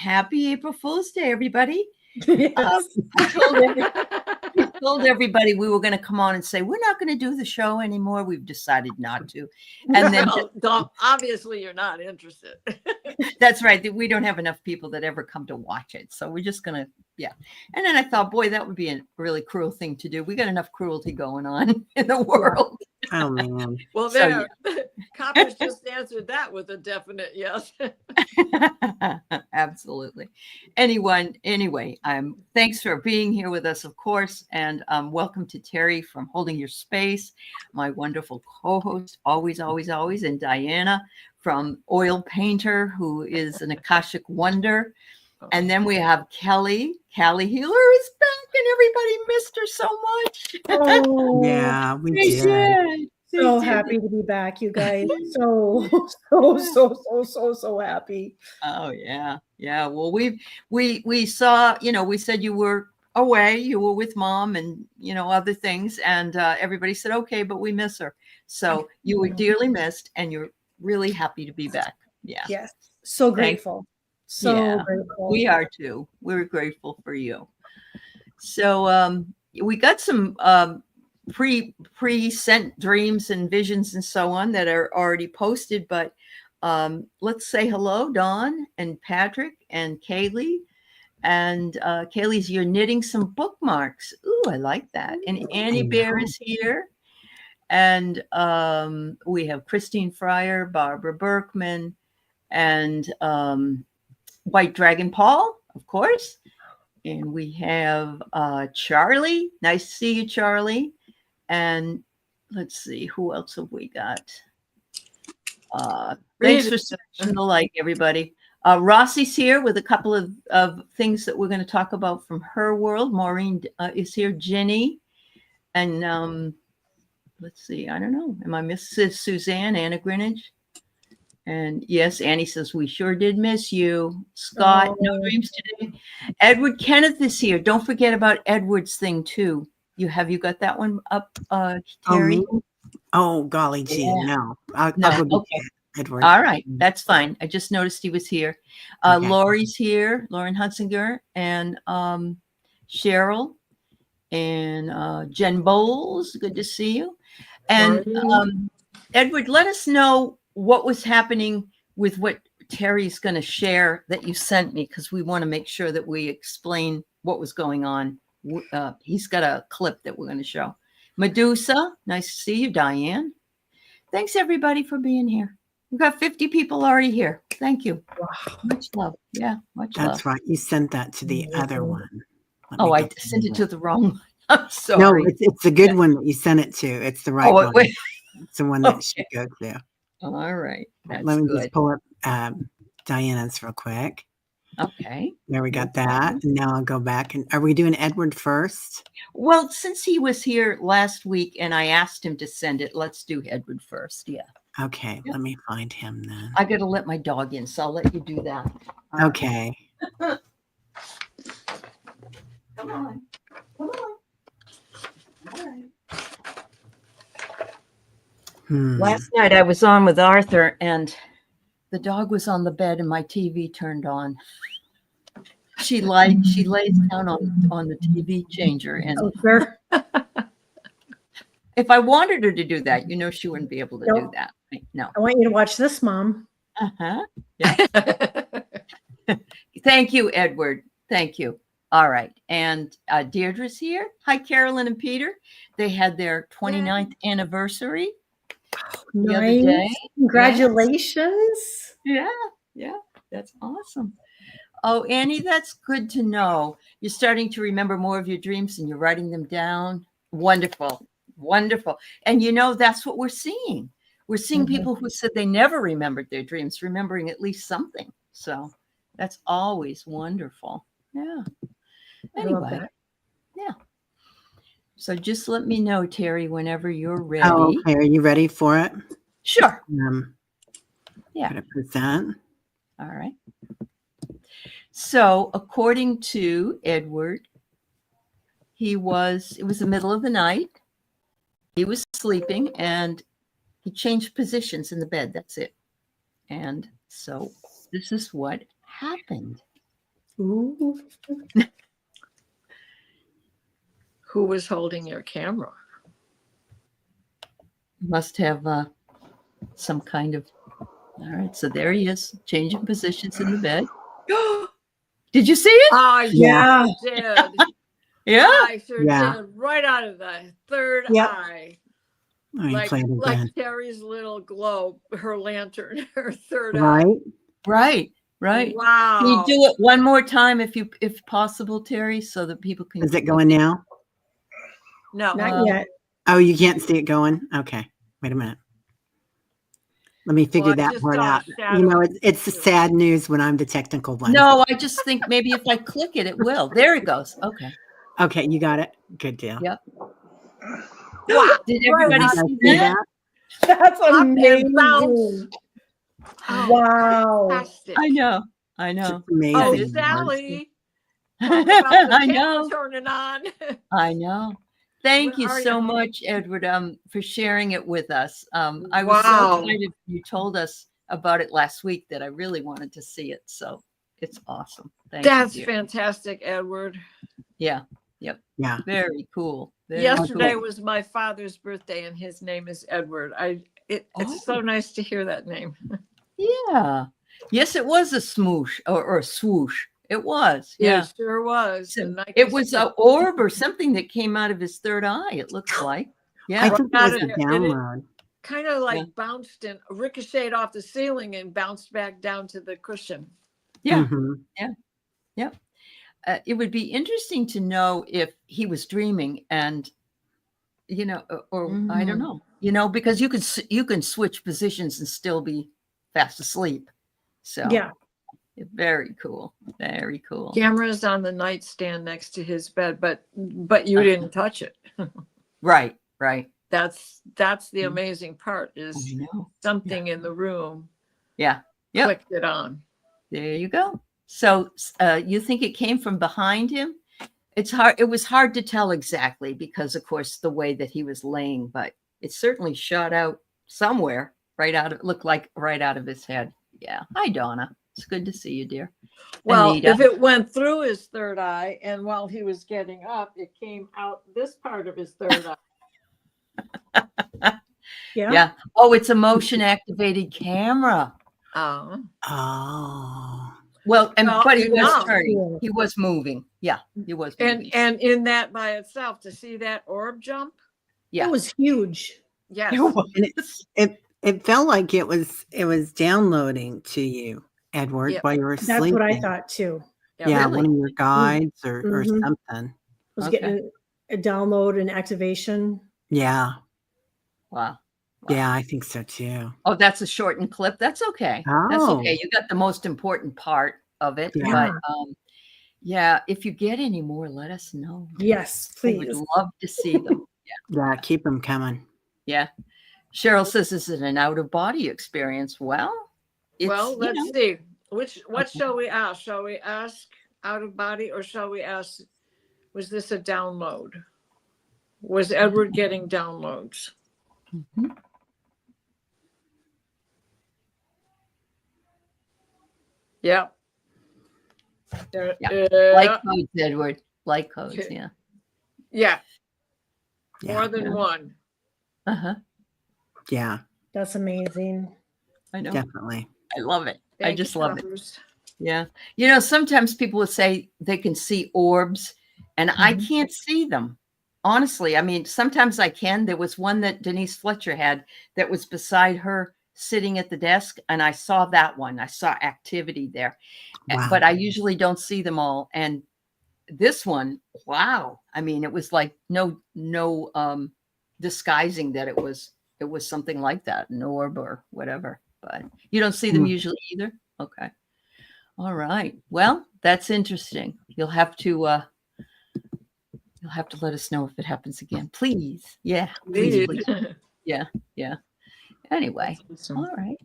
happy April Fool's Day, everybody. Yes. We told everybody we were going to come on and say, we're not going to do the show anymore. We've decided not to. And then obviously you're not interested. That's right. We don't have enough people that ever come to watch it. So we're just going to, yeah. And then I thought, boy, that would be a really cruel thing to do. We got enough cruelty going on in the world. Oh, man. Well, there, Coppers just answered that with a definite yes. Absolutely. Anyway, thanks for being here with us, of course. And welcome to Teri from Holding Your Space, my wonderful co-host, always, and Diana from Oil Painter, who is an Akashic wonder. And then we have Callie Healer is back, and everybody missed her so much. Oh, yeah, we did. So happy to be back, you guys. So happy. Oh yeah. Well, we saw, we said you were away, you were with mom and, other things. And everybody said, okay, but we miss her. So you were dearly missed and you're really happy to be back. Yeah. Yes. So grateful. Grateful. We are too. We're grateful for you. So we got some pre-sent dreams and visions and so on that are already posted, but let's say hello, Dawn and Patrick and Kaylee. And Kaylee's, you're knitting some bookmarks. Ooh, I like that. And Annie Bear is here. And we have Christine Fryer, Barbara Berkman, and White Dragon Paul, of course. And we have Charlie. Nice to see you, Charlie. And let's see, who else have we got? Thanks for smashing the like, everybody. Rossi's here with a couple of things that we're going to talk about from her world. Maureen is here. Jenny. And let's see, I don't know. Am I Mrs. Suzanne, Anna Greenwich? And yes, Annie says, we sure did miss you. Scott, no dreams today. Edward Kenneth is here. Don't forget about Edward's thing, too. Have you got that one up, Teri? Oh, golly gee, no. I'll okay. Edward. All right, that's fine. I just noticed he was here. Okay. Lori's here, Lauren Hunsinger, and Cheryl, and Jen Bowles. Good to see you. And Edward, let us know what was happening with what Teri's going to share that you sent me, because we want to make sure that we explain what was going on. He's got a clip that we're going to show. Medusa, nice to see you. Diane, thanks everybody for being here. We've got 50 people already here. Thank you. Wow. Much love. Yeah, much love. That's right. You sent that to the other one. I sent it to the wrong one. I'm sorry. No, it's a good one that you sent it to. It's the right one. Wait. It's the one that should go to. All right. Let me just pull up Diana's real quick. Okay. There we got that. And now I'll go back. And are we doing Edward first? Well, since he was here last week and I asked him to send it, let's do Edward first. Yeah. Okay. Let me find him then. I got to let my dog in, so I'll let you do that. Okay. Come on. All right. Last night I was on with Arthur and the dog was on the bed and my TV turned on. She lays down on the TV changer, and if I wanted her to do that, she wouldn't be able to do that. No. I want you to watch this, Mom. Yeah. Thank you, Edward. Thank you. All right. And Deirdre's here. Hi, Carolyn and Peter. They had their 29th anniversary the other day. Congratulations. Yeah. That's awesome. Oh, Annie, that's good to know. You're starting to remember more of your dreams and you're writing them down. Wonderful. And that's what we're seeing. We're seeing people who said they never remembered their dreams, remembering at least something. So that's always wonderful. Yeah. Anyway. Yeah. So just let me know, Teri, whenever you're ready. Oh, okay. Are you ready for it? Sure. Yeah. Present. All right. So according to Edward, it was the middle of the night. He was sleeping and he changed positions in the bed. That's it. And so this is what happened. Ooh. Who was holding your camera? Must have some kind of. All right, so there he is, changing positions in the bed. Did you see it? I Yeah. sure did. Yeah. I sure Yeah. did. Right out of the third Yep. eye. Oh, you Like played again. Teri's little globe, her lantern, her third eye. Right? Right. Right. Wow. Can you do it one more time if possible, Teri, so that people can. Is it going now? No. Not yet. Oh, you can't see it going? Okay. Wait a minute. Let me figure Well, I that just part saw a out. shadow. You know, it's sad news when I'm the technical one. No, I just think maybe if I click it, it will. There it goes. Okay. Okay, you got it. Good deal. Yep. Wow. Did Did everybody you guys see see that? that? That's Up and amazing. bounce. Oh, Wow. fantastic. I know. I know. It's amazing. Oh, is Sally. Talk about the I camera know. turning on. I know. Thank Where you are so you? much, Edward, for sharing it with us. I was Wow. so excited you told us about it last week that I really wanted to see it. So it's awesome. Thank That's you, dear. fantastic, Edward. Yeah. Yep. Yeah. Very cool. Very Yesterday cool. was my father's birthday, and his name is Edward. It's Oh. so nice to hear that name. Yeah. Yes, it was a smoosh or a swoosh. It was. Yeah. It sure was. So The Nike it was stick. an orb or something that came out of his third eye, it looks like. Yeah. I think it out was of a there, and it- download. Kind of like Yeah. bounced and ricocheted off the ceiling and bounced back down to the cushion. Yeah. Mhm. It would be interesting to know if he was dreaming and, or I don't Mhm. know, because you can switch positions and still be fast asleep. So Yeah. very cool. Very cool. Camera's on the nightstand next to his bed, but you didn't touch it. Right. Right. That's the Mhm. amazing part I is know. something in the room Yeah. Yep. clicked it on. There you go. So you think it came from behind him? It's hard. It was hard to tell exactly because, of course, the way that he was laying, but it certainly shot out somewhere looked like right out of his head. Yeah. Hi, Donna. It's good to see you, dear. Well, Anita. if it went through his third eye and while he was getting up, it came out this part of his third eye. Yeah. Yeah. Oh, it's a motion activated camera. Oh. Oh. Well, but he you was know. turning. He was moving. Yeah. He was moving. And in that by itself, to see that orb jump, Yeah. It was huge. yes. It was. It felt like it was downloading to you, Edward, Yep. while you were That's sleeping. what I thought too. Yeah, Really? one of your guides or Mhm. something. Was Okay. getting a download and activation. Yeah. Wow. Yeah, I think so too. Oh, that's a shortened clip. That's okay. That's Oh. okay. You got the most important part of it. Yeah. But yeah, if you get any more, let us know. Yes, I would please. love to see them. Yeah, keep them coming. Yeah. Cheryl says, is it an out of body experience? Well, Let's see. What Okay. shall we ask? Shall we ask out of body or shall we ask, was this a download? Was Edward getting downloads? Mhm. Yep. Like codes, Edward. Like codes. Okay. Yeah. Yeah. Yeah. More than Yeah. one. Uh-huh. Yeah, That's amazing. I know. definitely. I love it. I Thank just you, love it. Bruce. Yeah. Sometimes people will say they can see orbs and I can't see them. Honestly, I mean, sometimes I can. There was one that Denise Fletcher had that was beside her sitting at the desk, and I saw that one. I saw activity there, Wow. but I usually don't see them all. And this one, wow. I mean, it was like no disguising that it was something like that, an orb or whatever. But you don't see them usually either. Okay. All right. Well, that's interesting. You'll have to let us know if it happens again, please. Yeah, please, please. Yeah. Anyway, Awesome. all right.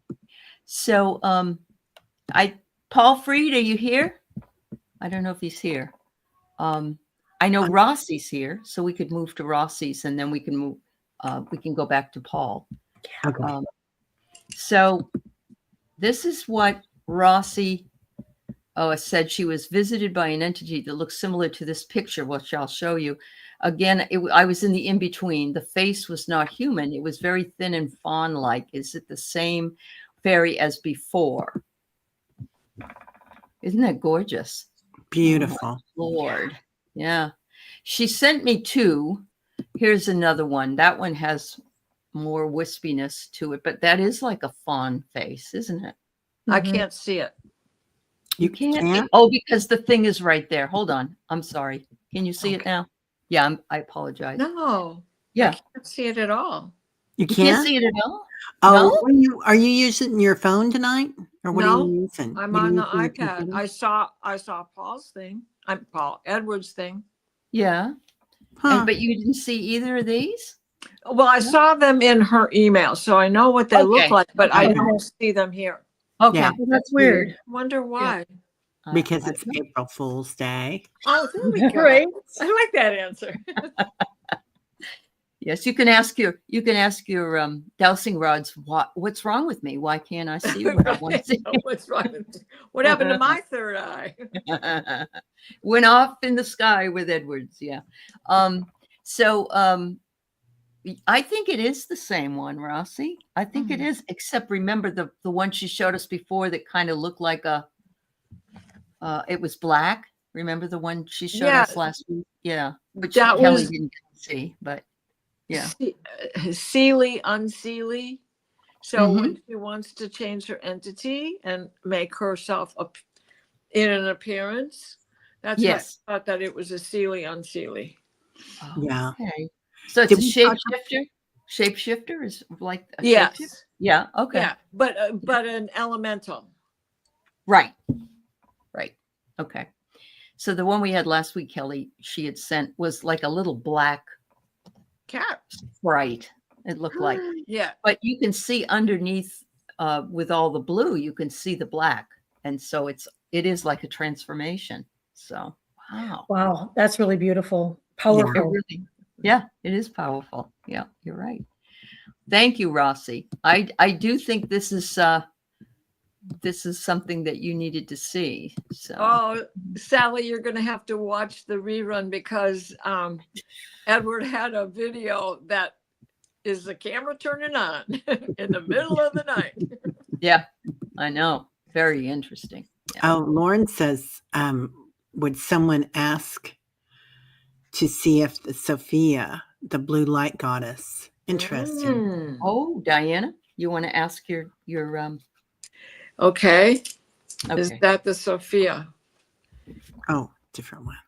So, Paul Freed, are you here? I don't know if he's here. I know Rossi's here, so we could move to Rossi's, and then we can move. We can go back to Paul. Okay. So, this is what Rossi said she was visited by an entity that looks similar to this picture, which I'll show you. Again, I was in the in-between. The face was not human. It was very thin and fawn-like. Is it the same fairy as before? Isn't that gorgeous? Beautiful. Oh, Lord. Yeah. She sent me 2. Here's another one. That one has more wispiness to it, but that is like a fawn face, isn't it? I Mhm. can't see it. You Can't. can't? Oh, because the thing is right there. Hold on. I'm sorry. Can you see it Okay. now? Yeah, I apologize. No, Yeah. I can't see it at all. You You can't can't? see it at all? Oh, No? what are you using your phone tonight? Or what are No, you using? I'm What are on you the using, your iPad. computer? I saw Paul's thing. I'm Paul Edwards thing. Yeah. Huh. But you didn't see either of these? Well, I No? saw them in her email, so I know what they look Okay. like, but I Okay. don't see them here. Okay. Yeah. Well, that's weird. Wonder why. Because it's I- April Fool's Day. Oh, there we go. Right? I like that answer. yes, you can ask your dowsing rods what's wrong with me? Why can't I see what I want to see? What's wrong with me? What happened to my third eye? Went off in the sky with Edwards. Yeah. So I think it is the same one, Rossi. I think it is, except remember the one she showed us before that kind of looked like it was black. Remember the one she showed Yeah. us last week? Yeah. Which That Kelly was- didn't see, but yeah. Sealy, unsealy. So Mhm. when she wants to change her entity and make herself in an appearance, that's Yes. why I thought that it was a Sealy, unsealy. Yeah. Okay. So it's Did a we talk- shapeshifter? Shapeshifter is like a shapeshifter? Yes. Yeah. Okay. Yeah, but an elemental. Right. Right. Okay. So the one we had last week, Kelly, she had sent was like a little black Cat. sprite. It looked like, Yeah. but you can see underneath with all the blue, you can see the black. And so it is like a transformation. So, wow. Wow, that's really beautiful. It Powerful. really, yeah, it is powerful. Yeah, you're right. Thank you, Rossi. I do think this is something that you needed to see. So Oh, Sally, you're going to have to watch the rerun because Edward had a video that is the camera turning on in the middle of the night. yeah, I know. Very interesting. Yeah. Oh, Lauren says, would someone ask to see if the Sophia, the blue light goddess, interesting? Mm. Oh, Diana, you want to ask your Okay. Is okay. that the Sophia? Oh, different one.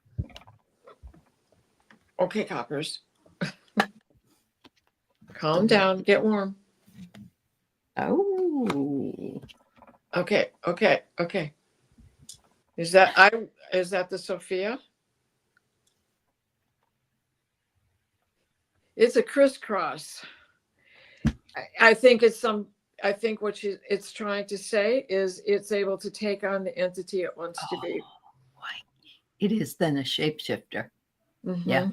Okay, coppers. Calm down, get warm. Oh, Okay. Is that the Sophia? It's a crisscross. I think what it's trying to say is it's able to take on the entity it wants to be. it is then a shapeshifter. Mhm. Yeah.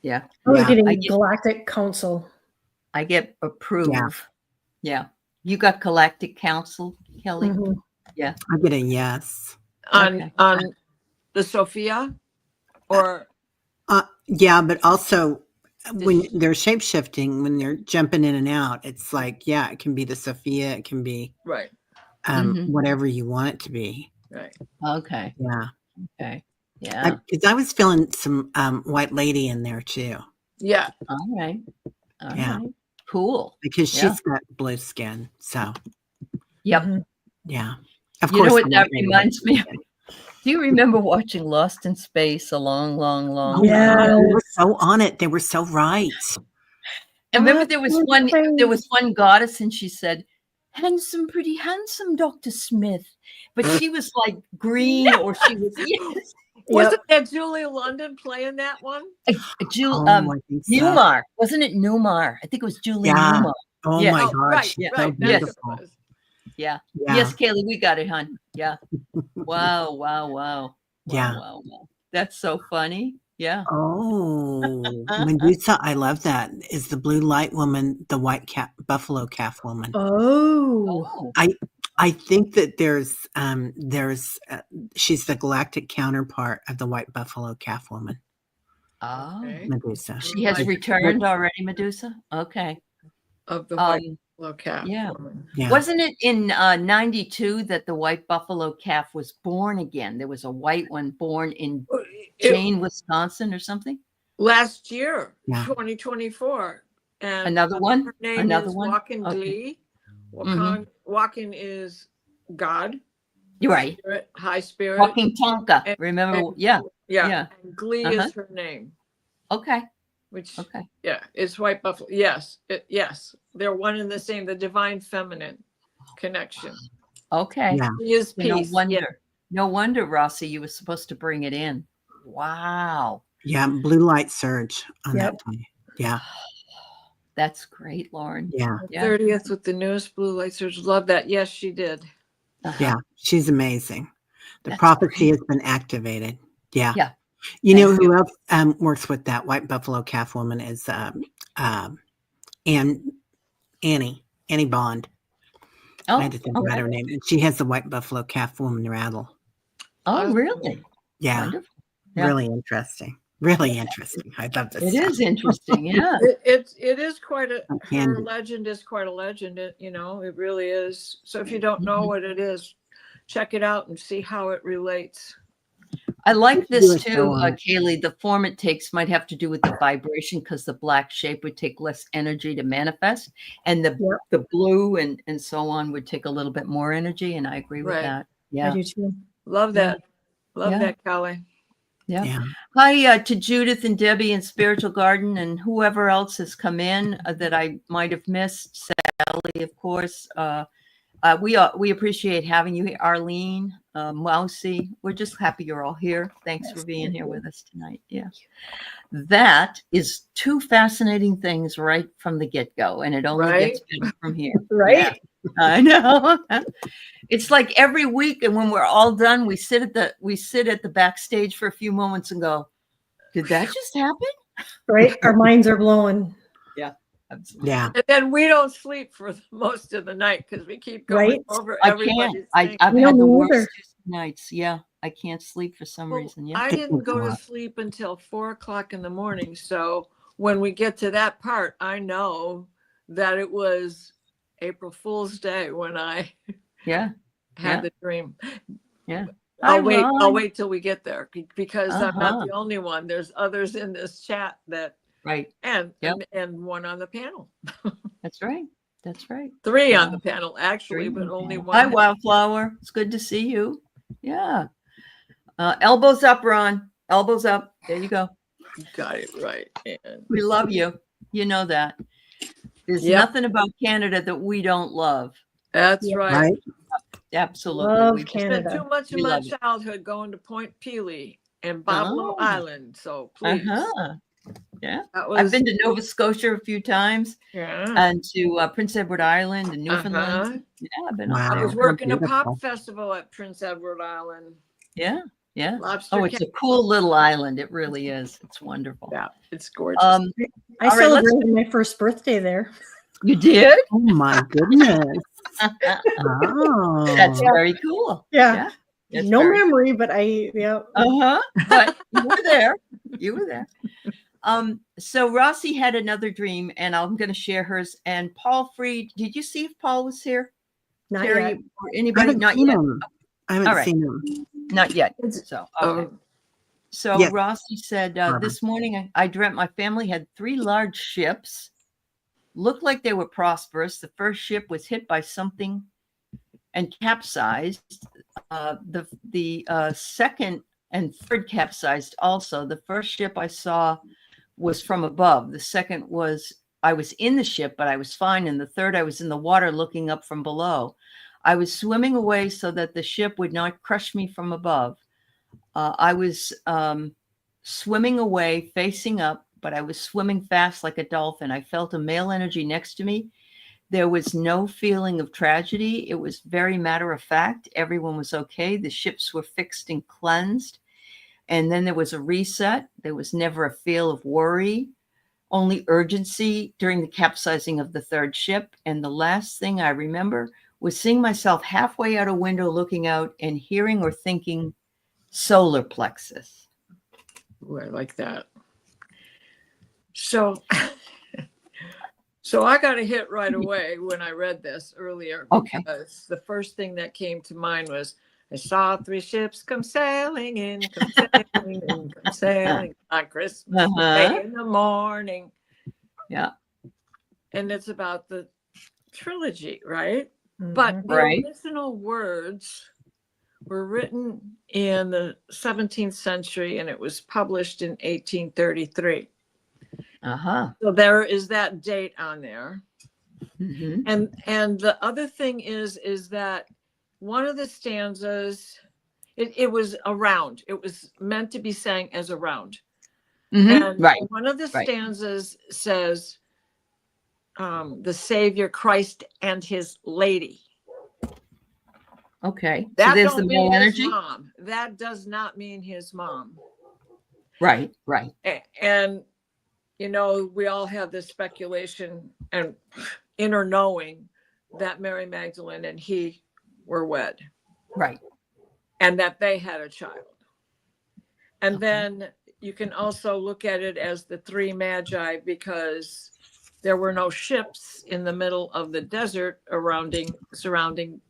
Yeah. I was Yeah, getting I get- Galactic Council. I get approve. Yeah. You got Galactic Council, Kelly? Mhm. I get a yes. Okay. On the Sophia, or Yeah, but also when they're shape shifting, when they're jumping in and out, it's like, yeah, it can be the Sophia, it can be right. Mhm. whatever you want it to be. Okay. Yeah. Okay. Yeah. Because I was feeling some white lady in there too, Yeah. All right. All Yeah. right. Cool. because Yeah. she's got blue skin. So Yep. Mhm. yeah, of You course. know what the that white lady reminds me has of? blue skin. Do you remember watching Lost in Space a long Oh, Yeah. time ago? they were so on it. They were so right. And remember What there was was one goddess and she said, handsome, pretty handsome, Dr. Smith. But she was like green or she was yes. Wasn't that Julie London playing that one? I think so. Newmar. Wasn't it Newmar? I think it was Julie Yeah. Newmar. Oh Yeah. my Oh, God, right, she's right. so That's what it beautiful. was. Yeah. Yeah. Yes, Kaylee, we got it, hon. Yeah. Wow. Yeah. Wow. That's so funny. Yeah. Oh, Medusa, I love that. Is the blue light woman the white cat buffalo calf woman? Oh. Oh. I think that she's the galactic counterpart of the white buffalo calf woman, Oh, Okay. Medusa. she has Like- returned already, Medusa. Okay. Of the white Um, buffalo calf. yeah. woman. Yeah. Wasn't it in 92 that the white buffalo calf was born again? There was a white one born in Jane, Wisconsin or something? Last year, Yeah. 2024. And Another one? her name Another is one? Woken Okay. Glee. Mhm. Woken is God, You're right. spirit, high spirit. Walking Tonka. And- Remember? and- Yeah. Yeah. Yeah. And Glee Uh-huh. is her name, Okay. which, Okay. yeah, it's white buffalo. Yes. Yes. They're one and the same, the divine feminine connection. Okay. Yeah. She is No peace. wonder. Yeah. No wonder, Rossi, you were supposed to bring it in. Wow. Yeah. Blue light surge on Yep. that day. Yeah. That's great, Lauren. Yeah. Yeah. 30th with the newest blue light surge. Love that. Yes, she did. Uh-huh. Yeah. She's amazing. The That's prophecy great. has been activated. Yeah. Yeah. You know Thank who else works with that white buffalo calf woman is Annie Bond. Oh, I had to think about okay. her name. And she has the white buffalo calf woman rattle. Oh, really? Yeah. Wonderful. Yeah. Really interesting. Really interesting. I love this. It stuff. is interesting. Yeah. It is quite a, And- her legend is quite a legend. It really is. So if you don't know Mhm. what it is, check it out and see how it relates. I like Do a this show too, on it. Kaylee. The form it takes might have to do with the vibration because the black shape would take less energy to manifest, and the blue and so on would take a little bit more energy. And I agree with Right. that. I Yeah. do too. Love that. Love Yeah. that, Kelly. Yeah. Yeah. Hi to Judith and Debbie and Spiritual Garden and whoever else has come in that I might have missed. Sally, of course. We appreciate having you here. Arlene, Mousy. We're just happy you're all here. Thanks for being here with us tonight. Yeah. That is two fascinating things right from the get-go, and it only gets better from here. Right? Yeah, I know. It's like every week, and when we're all done, we sit at the backstage for a few moments and go, "Did that just happen?" Right? Our minds are blowing. Absolutely. Yeah. And then we don't sleep for most of the night because we keep going Right? over I everybody's can't. thing. I've No, had the me worst neither. nights. Yeah, I can't sleep for some Well, reason. Yeah. I It didn't was go a to lot. sleep until 4:00 in the morning. So when we get to that part, I know that it was April Fool's Day when I Yeah. had Yeah. the dream. Yeah. I'll Hi, I'll Ron. wait till we get there because I'm Uh-huh. not the only one. There's others in this chat that Right. and Yep. and one on the panel. That's right. That's right. 3 on Wow. the panel actually, 3 but on the only panel. one. Hi, Wildflower. It's good to see you. Yeah. Elbows up, Ron. Elbows up. There you go. Got it right. And We love you. You know that. There's Yep. nothing about Canada that we don't love. that's Yeah. right. Right. Absolutely. Love We just- Spent Canada. too much of We my love it. childhood going to Point Pelee and Bablo Oh. Island. So please. Uh-huh. Yeah. That was I've been to Nova Scotia a few times yeah. and to Prince Edward Island and Newfoundland. Uh-huh. Yeah, I've been Wow. all I was there. working a beautiful. pop festival at Prince Edward Island. Yeah. Yeah. Lobster Oh, it's a cool little island. It really is. It's wonderful. Yeah, it's gorgeous. I All right, celebrated my first birthday there. You did? Oh my goodness. Oh. That's very cool. Yeah. That's No very memory, but yeah. Uh-huh. But you were there. You were there. So Rossi had another dream, and I'm going to share hers. And Paul Freed, did you see if Paul was here? Not Terry yet. or I anybody? haven't Not seen yet. him. I haven't All right. seen him. Not yet. It's- So okay. Oh, So Yes. Rossi said, Barbara. this morning I dreamt my family had 3 large ships. Looked like they were prosperous. The first ship was hit by something and capsized. The second and third capsized also. The first ship I saw was from above. The second was I was in the ship, but I was fine. And the third, I was in the water looking up from below. I was swimming away so that the ship would not crush me from above. I was swimming away, facing up, but I was swimming fast like a dolphin. I felt a male energy next to me. There was no feeling of tragedy. It was very matter of fact. Everyone was okay. The ships were fixed and cleansed. And then there was a reset. There was never a feel of worry, only urgency during the capsizing of the third ship. And the last thing I remember was seeing myself halfway out a window looking out and hearing or thinking solar plexus. Ooh, I like that. So, so I got a hit right away when I read this earlier. Okay. Because the first thing that came to mind was, I saw 3 ships come sailing in, come sailing in, come sailing on Christmas Day in the morning. Yeah. And it's about the trilogy, right? But the Right. original words were written in the 17th century and it was published in 1833. So there is that date on there. And the other thing is that one of the stanzas, it was a round. It was meant to be sang as a round. And one of the stanzas says, the Savior Christ and his lady. Okay. That So there's don't the mean male his energy. mom. That does not mean his mom. Right. And, you know, we all have this speculation and inner knowing that Mary Magdalene and he were wed. Right. And that they had a child. And then you can also look at it as the 3 magi because there were no ships in the middle of the desert surrounding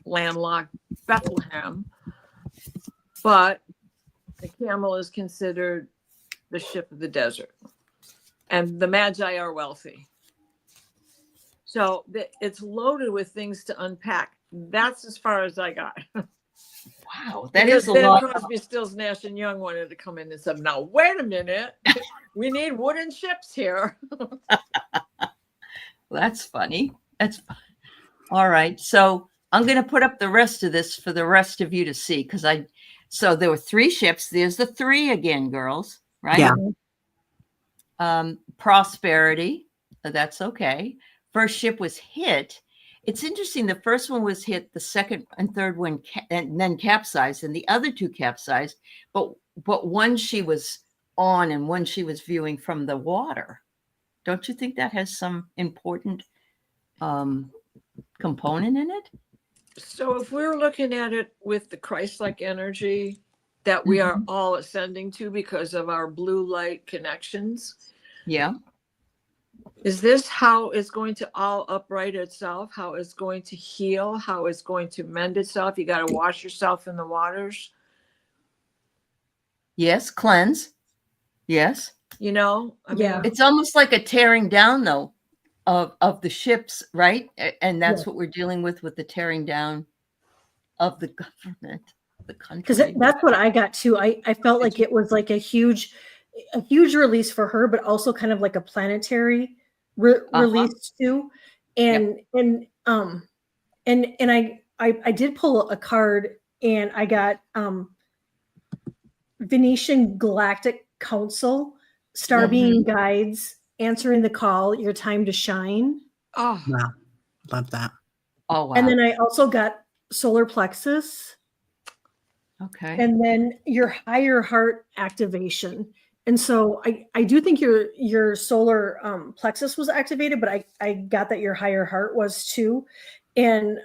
landlocked Bethlehem. But the camel is considered the ship of the desert. And the magi are wealthy. So it's loaded with things to unpack. That's as far as I got. Wow, that because is a then lot. Crosby, Stills, Nash and Young wanted to come in and said, "Now wait a minute, we need wooden ships here." That's funny. That's fun. All right. So I'm going to put up the rest of this for the rest of you to see so there were 3 ships. There's the 3 again, girls, right? Yeah. Prosperity. That's okay. First ship was hit. It's interesting. The first one was hit. The second and third one and then capsized, and the other 2 capsized. But one she was on and one she was viewing from the water. Don't you think that has some important component in it? So if we're looking at it with the Christ-like energy that we are all ascending to because of our blue light connections. Yeah. Is this how it's going to all upright itself? How it's going to heal? How it's going to mend itself? You got to wash yourself in the waters. Yes. Cleanse. Yes. You know, I mean, it's almost like a tearing down though of the ships, right? And that's what we're dealing with the tearing down of the government, the country. Because that's what I got too. I felt like it was like a huge release for her, but also kind of like a planetary release too. And I did pull a card and I got Venetian Galactic Council, Star Being Guides, answering the call, your time to shine. Oh, Wow. Love that. Oh, wow. And then I also got solar plexus. Okay. And then your higher heart activation. And so I do think your solar plexus was activated, but I got that your higher heart was too. And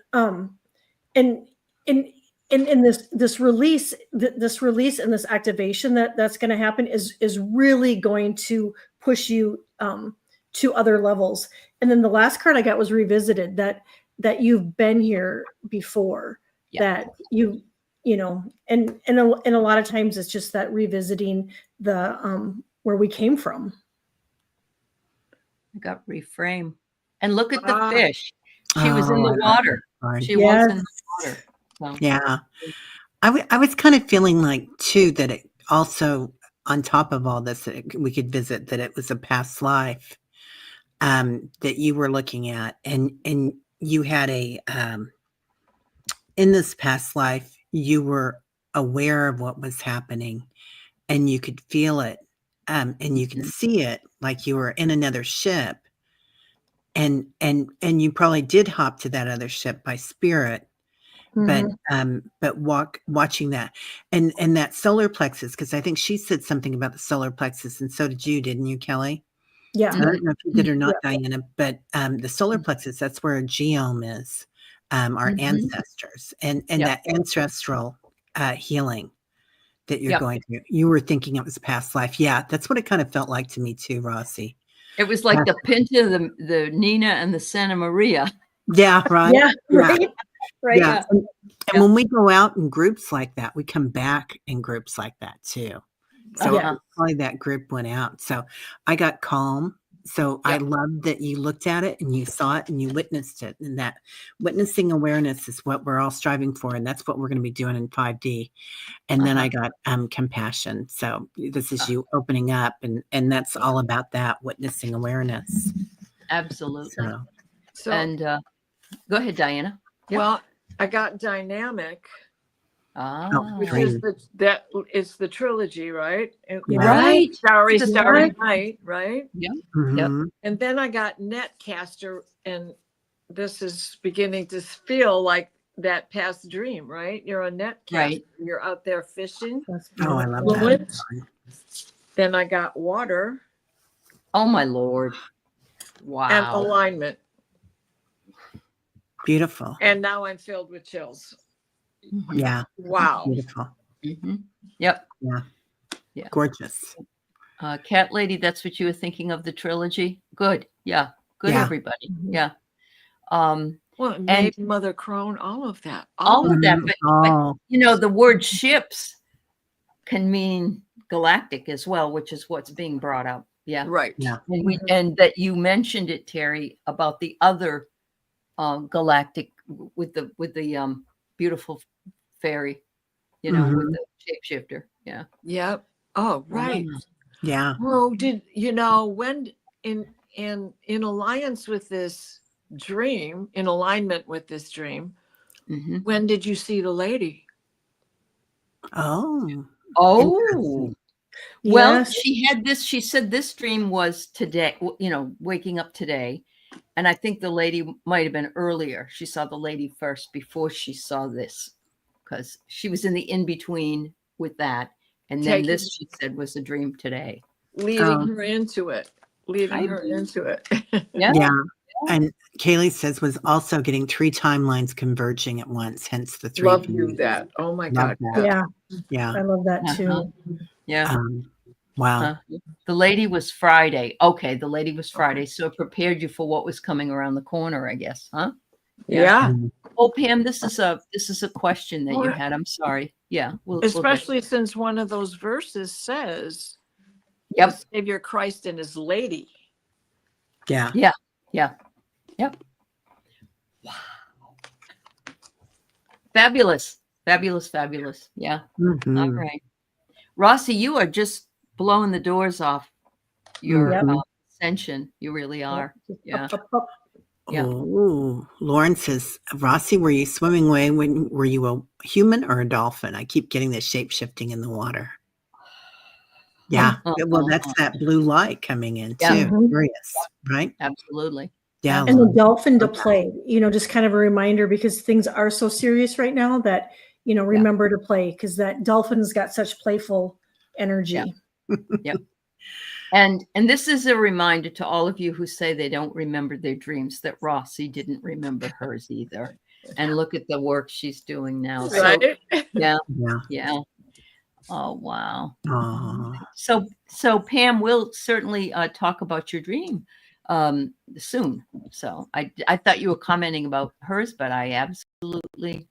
this release and this activation that's going to happen is really going to push you to other levels. And then the last card I got was revisited, that you've been here before, that you know, and a lot of times it's just that revisiting the where we came from. I got reframe. And look at the fish. She was in the water. She Yes. was in the water. So. Yeah. I was kind of feeling like too that it also, on top of all this, we could visit that it was a past life that you were looking at, and you had a in this past life you were aware of what was happening, and you could feel it, and you can see it, like you were in another ship, and you probably did hop to that other ship by spirit. But watching that and that solar plexus, because I think she said something about the solar plexus, and so did you, didn't you, Kelly? Yeah. I don't know if you did or not, Diana, but the solar plexus, that's where a geome is. our Mhm. ancestors and Yeah. that ancestral healing that you're Yep. going through. You were thinking it was a past life. Yeah, that's what it kind of felt like to me too, Rossi. It was like the Pinta, the Nina, and the Santa Maria. Yeah, right. Yeah, right. Right. Yeah. Yeah. And Yeah. when we go out in groups like that, we come back in groups like that too. So Yeah. probably that group went out. So I got calm. So I Yep. love that you looked at it and you saw it and you witnessed it. And that witnessing awareness is what we're all striving for. And that's what we're going to be doing in 5D. And then I got compassion. So this is you opening up, and that's all about that witnessing awareness. Absolutely. So, And go ahead, Diana. Yep. well, I got dynamic, Ah, which Dream. is it's the trilogy, right? right. Starry, Just Starry right. Night, right? Mhm. And then I got netcaster, and this is beginning to feel like that past dream, right? You're a netcaster. Right. You're out there fishing. That's Oh, I love Fluid. that. Then I got water Oh my Lord. Wow. and alignment. Beautiful. And now I'm filled with chills. Mhm. Yeah. Wow. Beautiful. Mhm. Yep. Yeah. Gorgeous. Cat Lady, that's what you were thinking of, the trilogy? Good. Yeah. Good, Yeah. everybody. Mhm. Yeah. Well, And- Maid, Mother Crone, all of that. All of that. But, Oh, you know, the word ships can mean galactic as well, which is what's being brought up. Yeah. Right. Yeah. And that you mentioned it, Teri, about the other galactic with the beautiful fairy, you know, with the shapeshifter. Yeah. Yep. Oh, right. yeah. Oh, did you know when in alliance with this dream, in alignment with this dream, Mm-hmm. when did you see the lady? Oh. Oh, Interesting. well, Yes. she said this dream was today, you know, waking up today. And I think the lady might have been earlier. She saw the lady first before she saw this, because she was in the in-between with that. And then Taking- this, she said, was a dream today. Leading her into it. Leading her into it. Yeah. Yeah. And Kaylee says was also getting 3 timelines converging at once, hence the 3 Love you views. that. Oh my Love God. that. Yeah. Yeah. I love that Uh-huh. too. Yeah. Wow. The lady was Friday. Okay, the lady was Friday. So it prepared you for what was coming around the corner, I guess, huh? Yeah. Oh, Pam, this is a question that you had. I'm sorry. Yeah. We'll get- Especially since one of those verses says, Yep. the Savior Christ and his lady. Yeah. Yeah. Yeah. Yep. Wow. Fabulous. Fabulous. Fabulous. Yeah. Mhm. All right. Rossi, you are just blowing the doors off your Mhm. ascension. You really are. Yeah. Up, up, up. Yeah. Oh, Lauren says, Rossi, were you swimming away when were you a human or a dolphin? I keep getting this shape shifting in the water. Yeah. Well, that's that blue light coming in too. Yeah. Mhm. Curious, right? Absolutely. Yeah. And the Lauren. dolphin to play, you know, just kind of a reminder because things are so serious right now that, you know, remember to play because that dolphin's got such playful energy. Yep. And this is a reminder to all of you who say they don't remember their dreams that Rossi didn't remember hers either. And look at the work she's doing now. So, Right? yeah. Yeah. Yeah. Oh, wow. Aw. So Pam, we'll certainly talk about your dream soon. So I thought you were commenting about hers, but I absolutely,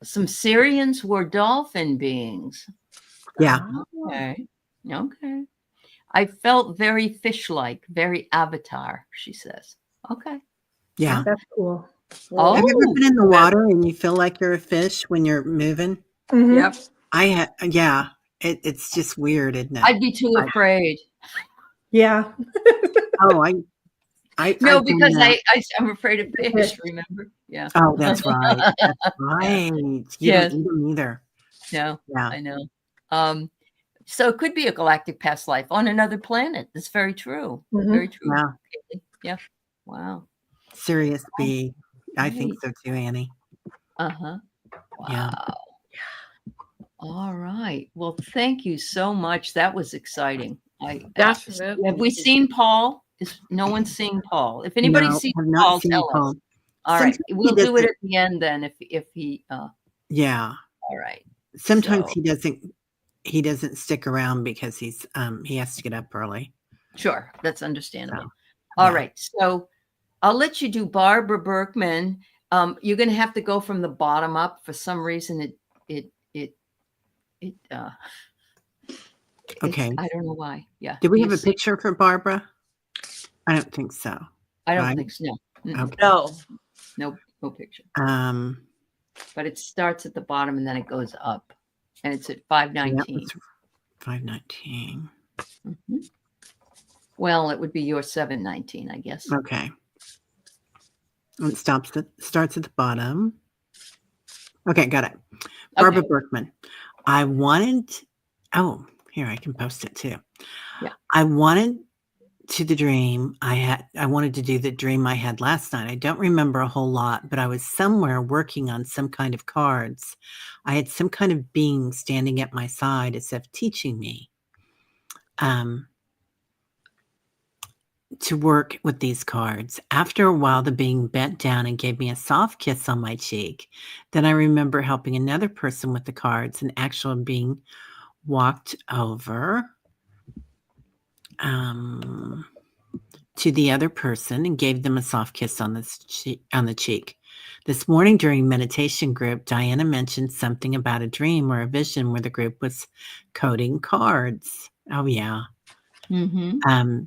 some Syrians were dolphin beings. Yeah. Okay. Okay. I felt very fish-like, very Avatar, she says. Okay. Yeah. That's cool. Oh, Have you ever been in the water and you feel like you're a fish when you're moving? Mhm. Yep. Yeah. It's just weird, isn't it? I'd be too afraid. Yeah. Oh, I No, I've done because that. I'm afraid of fish, remember? Yeah. Oh, that's right. That's right. You Yes. don't eat them either. No, Yeah. I know. So it could be a galactic past life on another planet. That's very true. Mhm. Very true. Yeah. Yeah. Wow. Serious B. I think Right. so too, Annie. Uh-huh. Wow. Yeah. All right. Well, thank you so much. That was exciting. Definitely. Have we seen Paul? No one's seen Paul. If anybody's No, seen have not Paul, seen tell us. Paul. All right. Sometimes he We'll do it doesn't- at the end then if he, Yeah. all right. Sometimes So- he doesn't stick around because he has to get up early. Sure. That's understandable. So, All yeah. right. So I'll let you do Barbara Berkman. You're going to have to go from the bottom up. For some reason, Okay. I don't know why. Yeah. Do we Do have you a see? picture for Barbara? I don't think so. I don't right? think so. No. Okay. No. No picture. But it starts at the bottom and then it goes up. And it's at Yeah, 519. it's 519. Mhm. Well, it would be your 719, I guess. Okay. And it starts at the bottom. Okay, got it. Barbara Okay. Berkman. Here, I can post it too. Yeah. I wanted to do the dream I had last night. I don't remember a whole lot, but I was somewhere working on some kind of cards. I had some kind of being standing at my side as if teaching me to work with these cards. After a while, the being bent down and gave me a soft kiss on my cheek. Then I remember helping another person with the cards. An actual being walked over to the other person and gave them a soft kiss on the cheek. This morning during meditation group, Diana mentioned something about a dream or a vision where the group was coding cards. Oh yeah. Mm-hmm.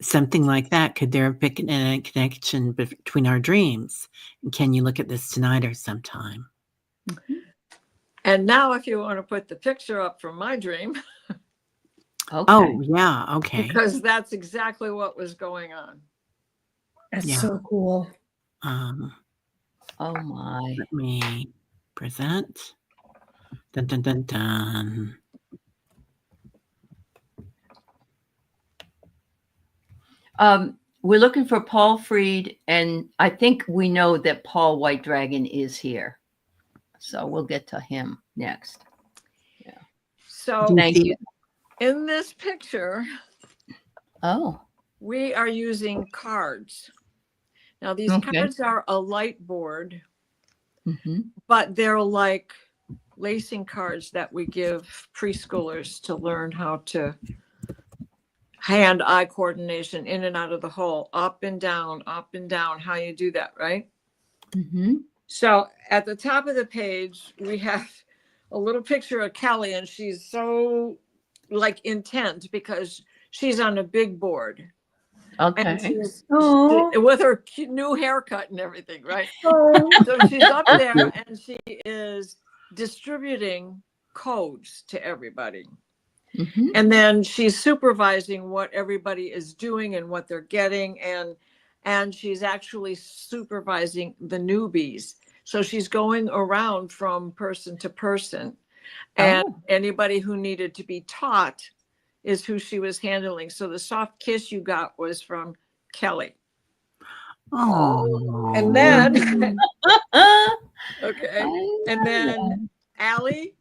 Something like that. Could there have been a connection between our dreams? And can you look at this tonight or sometime? And now if you want to put the picture up from my dream, Okay. Oh yeah. Okay. because that's exactly what was going on. That's Yeah. so cool. Oh my. Let me present. Dun, dun, dun, dun. We're looking for Paul Freed, and I think we know that Paul White Dragon is here. So we'll get to him next. Yeah. So Thank you. in this picture, Oh. we are using cards. Now these Okay. cards are a light board, Mm-hmm. but they're like lacing cards that we give preschoolers to learn how to hand-eye coordination in and out of the hole, up and down, how you do that, right? Mm-hmm. So at the top of the page, we have a little picture of Kelly, and she's so like intent because she's on a big board. And Okay. she's Oh. with her new haircut and everything, right? Oh. So she's up there and she is distributing codes to everybody. Mm-hmm. And then she's supervising what everybody is doing and what they're getting. And she's actually supervising the newbies. So she's going around from person to person. And anybody who needed to be taught is who she was handling. So the soft kiss you got was from Kelly. Oh. And then, okay. And then Aley,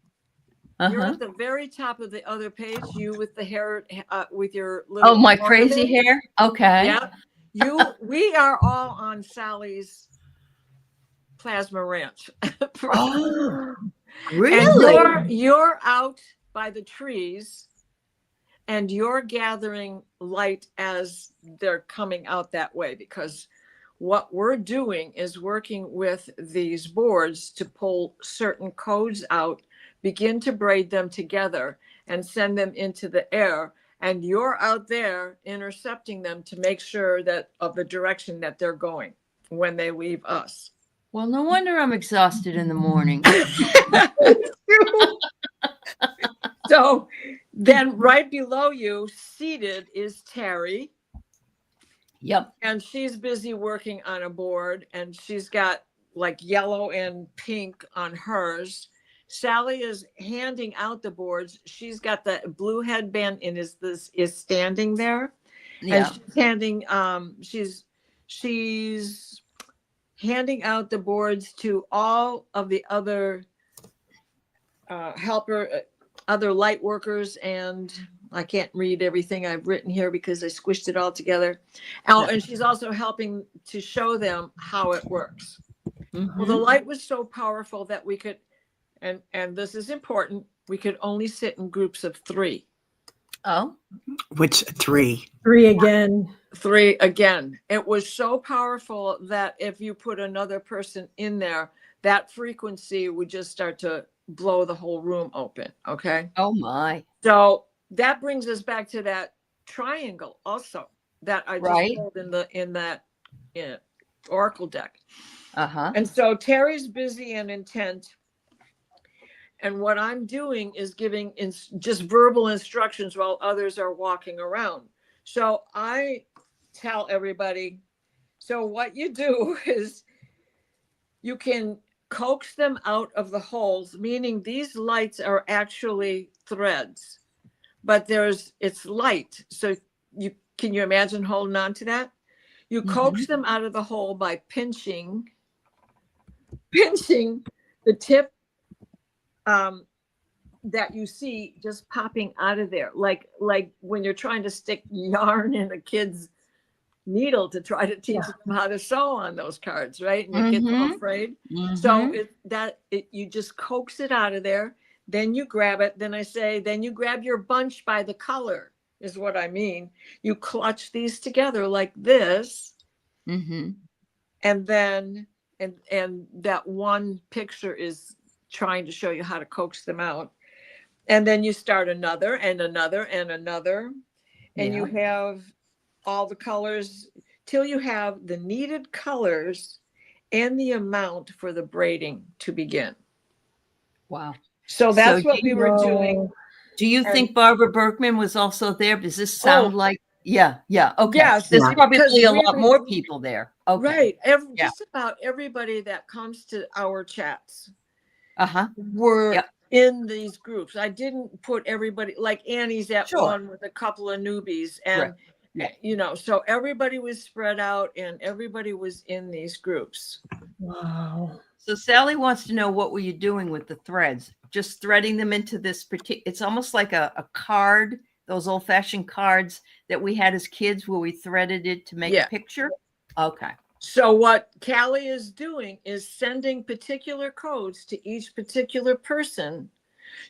you're Uh-huh. at the very top of the other page. You with the hair, with your little. Oh, my ornament. crazy hair? Okay. Yeah. We are all on Sally's plasma ranch. Oh, And really? you're out by the trees and you're gathering light as they're coming out that way, because what we're doing is working with these boards to pull certain codes out, begin to braid them together and send them into the air. And you're out there intercepting them to make sure that of the direction that they're going when they leave us. Well, no wonder I'm exhausted in the morning. So then right below you, seated, is Teri. Yep. And she's busy working on a board, and she's got like yellow and pink on hers. Sally is handing out the boards. She's got the blue headband and is standing there. Yeah. And she's handing she's handing out the boards to all of the other other light workers and I can't read everything I've written here because I squished it all together. Oh, and she's also helping to show them how it works. Well, the light was so powerful that we could, and this is important, we could only sit in groups of 3. Oh, Which 3? 3 again. 3 again. It was so powerful that if you put another person in there, that frequency would just start to blow the whole room open. Okay. oh my. So that brings us back to that triangle also that I just Right. pulled in that oracle deck. Uh-huh. And so Teri's busy and intent. And what I'm doing is giving just verbal instructions while others are walking around. So I tell everybody, so what you do is you can coax them out of the holes, meaning these lights are actually threads, but it's light. So can you imagine holding on to that? You coax them out of the hole by pinching the tip that you see just popping out of there, like when you're trying to stick yarn in a kid's needle to try to teach them how to sew on those cards, right? And you get them afraid. So you just coax it out of there, then you grab it. Then I say, then you grab your bunch by the color, is what I mean. You clutch these together like this, and then and that one picture is trying to show you how to coax them out. And then you start another and another and another, and you have all the colors till you have the needed colors and the amount for the braiding to begin. Wow. So that's what we were doing. Do you think Barbara Berkman was also there? Does this sound like? Yeah. Okay. Yes. There's probably a lot more people there. Okay. Right. Just about everybody that comes to our chats were in these groups. I didn't put everybody, like Annie's at one with a couple of newbies, and so everybody was spread out and everybody was in these groups. Wow. So Sally wants to know, what were you doing with the threads? Just threading them into this particular, it's almost like a card, those old-fashioned cards that we had as kids where we threaded it to make a picture. Okay. So what Callie is doing is sending particular codes to each particular person.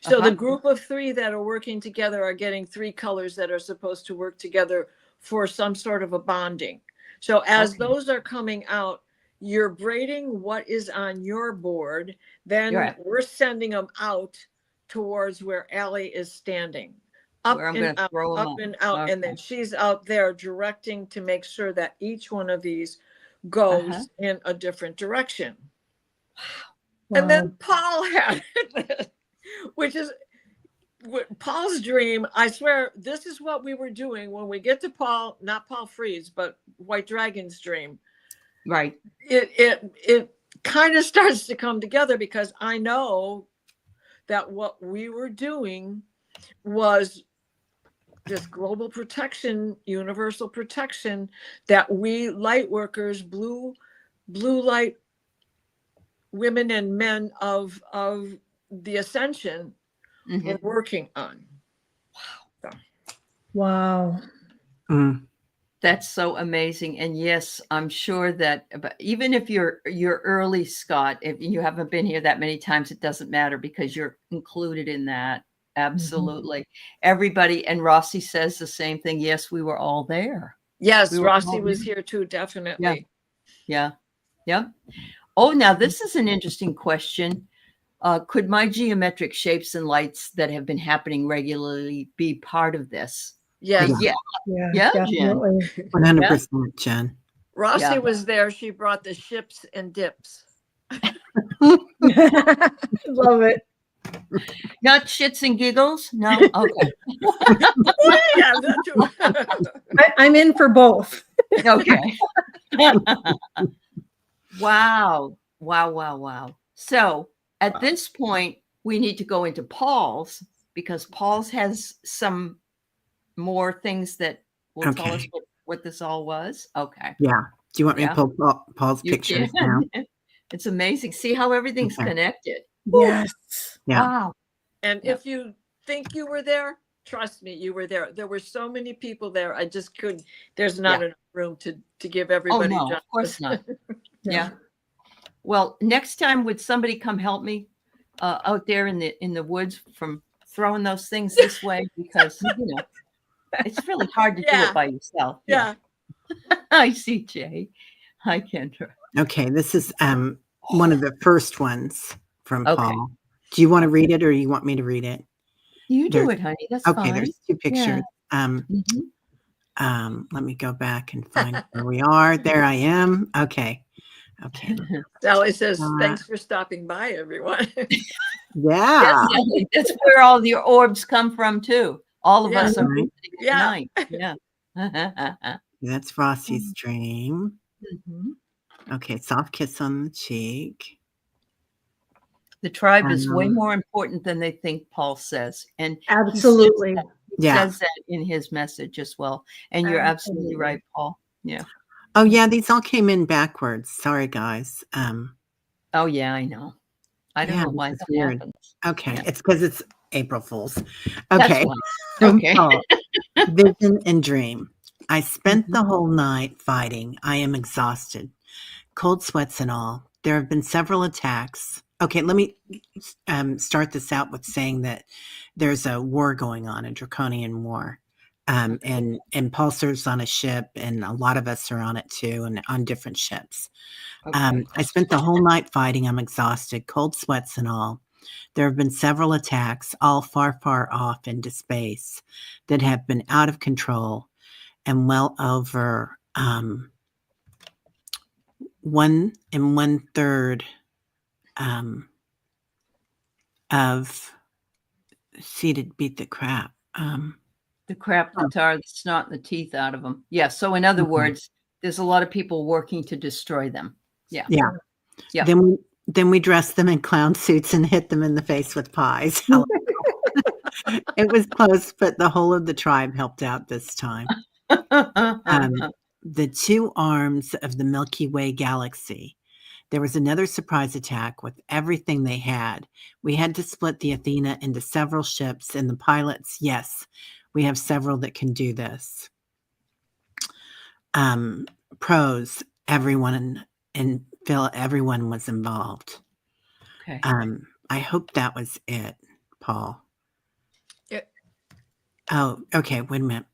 So the group of 3 that are working together are getting 3 colors that are supposed to work together for some sort of a bonding. So as those are coming out, you're braiding what is on your board. Then we're sending them out towards where Aley is standing. Up and out. And then she's out there directing to make sure that each one of these goes in a different direction. Wow. And then Paul had it, which is Paul's dream. I swear, this is what we were doing when we get to Paul, not Paul Freeze, but White Dragon's dream. Right. It kind of starts to come together, because I know that what we were doing was this global protection, universal protection that we light workers, blue light women and men of the ascension were working on. Wow. That's so amazing. And yes, I'm sure that even if you're early, Scott, if you haven't been here that many times, it doesn't matter, because you're included in that. Absolutely. Everybody. And Rossi says the same thing. Yes, we were all there. Yes, Rossi was here too, definitely. Yeah. Oh, now this is an interesting question. Could my geometric shapes and lights that have been happening regularly be part of this? Yes. Yeah, definitely. 100%, Jen. Rossi was there. She brought the ships and dips. Love it. Not shits and giggles? No? Okay. Yeah, that too. I'm in for both. Okay. Wow. So at this point, we need to go into Paul's, because Paul's has some more things that will tell us what this all was. Okay. Yeah. Do you want me to pull Paul's pictures now? It's amazing. See how everything's connected. Yes. Yeah. Wow. And if you think you were there, trust me, you were there. There were so many people there. I just couldn't. There's not enough room to give Oh everybody. no, of course not. Yeah. Well, next time would somebody come help me out there in the woods from throwing those things this way, because it's really hard to do it by yourself. Yeah. I see, Jay. Hi, Kendra. Okay, this is one of the first ones from Okay. Paul. Do you want to read it, or you want me to read it? You do it, honey. That's Okay, fine. there's two pictures. Let me go back and find where we are. There I am. Okay. Sally says, thanks for stopping by, everyone. Yeah. Yes, that's where all your orbs come from, too. All of us are Right. visiting at night. Yeah. That's Rossi's dream. Mhm. Okay, soft kiss on the cheek. The tribe is way more important than they think, Paul says. And Absolutely. he says that in his message as well. And you're absolutely right, Paul. Yeah. Oh, yeah, these all came in backwards. Sorry, guys. Oh, yeah, I know. I don't know why that happens. Okay, Yeah. it's because it's April Fool's. That's Okay. why. Okay. Paul, vision and dream. I spent the whole night fighting. I am exhausted. Cold sweats and all. There have been several attacks. Okay, let me start this out with saying that there's a war going on, a draconian war. And Paul serves on a ship, and a lot of us are on it too, and on different ships. Okay. I spent the whole night fighting. I'm exhausted, cold sweats and all. There have been several attacks, all far, far off into space, that have been out of control and well over 1 1/3 of seated beat the crap. The crap, the tar, the snot, and the teeth out of them. Yeah. So in other words, there's a lot of people working to destroy them. Yeah. Yeah. Then we dressed them in clown suits and hit them in the face with pies. It was close, but the whole of the tribe helped out this time. The two arms of the Milky Way galaxy. There was another surprise attack with everything they had. We had to split the Athena into several ships, and the pilots, yes, we have several that can do this. Pros, everyone and Phil, everyone was involved. Okay. I hope that was it, Paul. Yeah. Oh, okay. Wait a minute.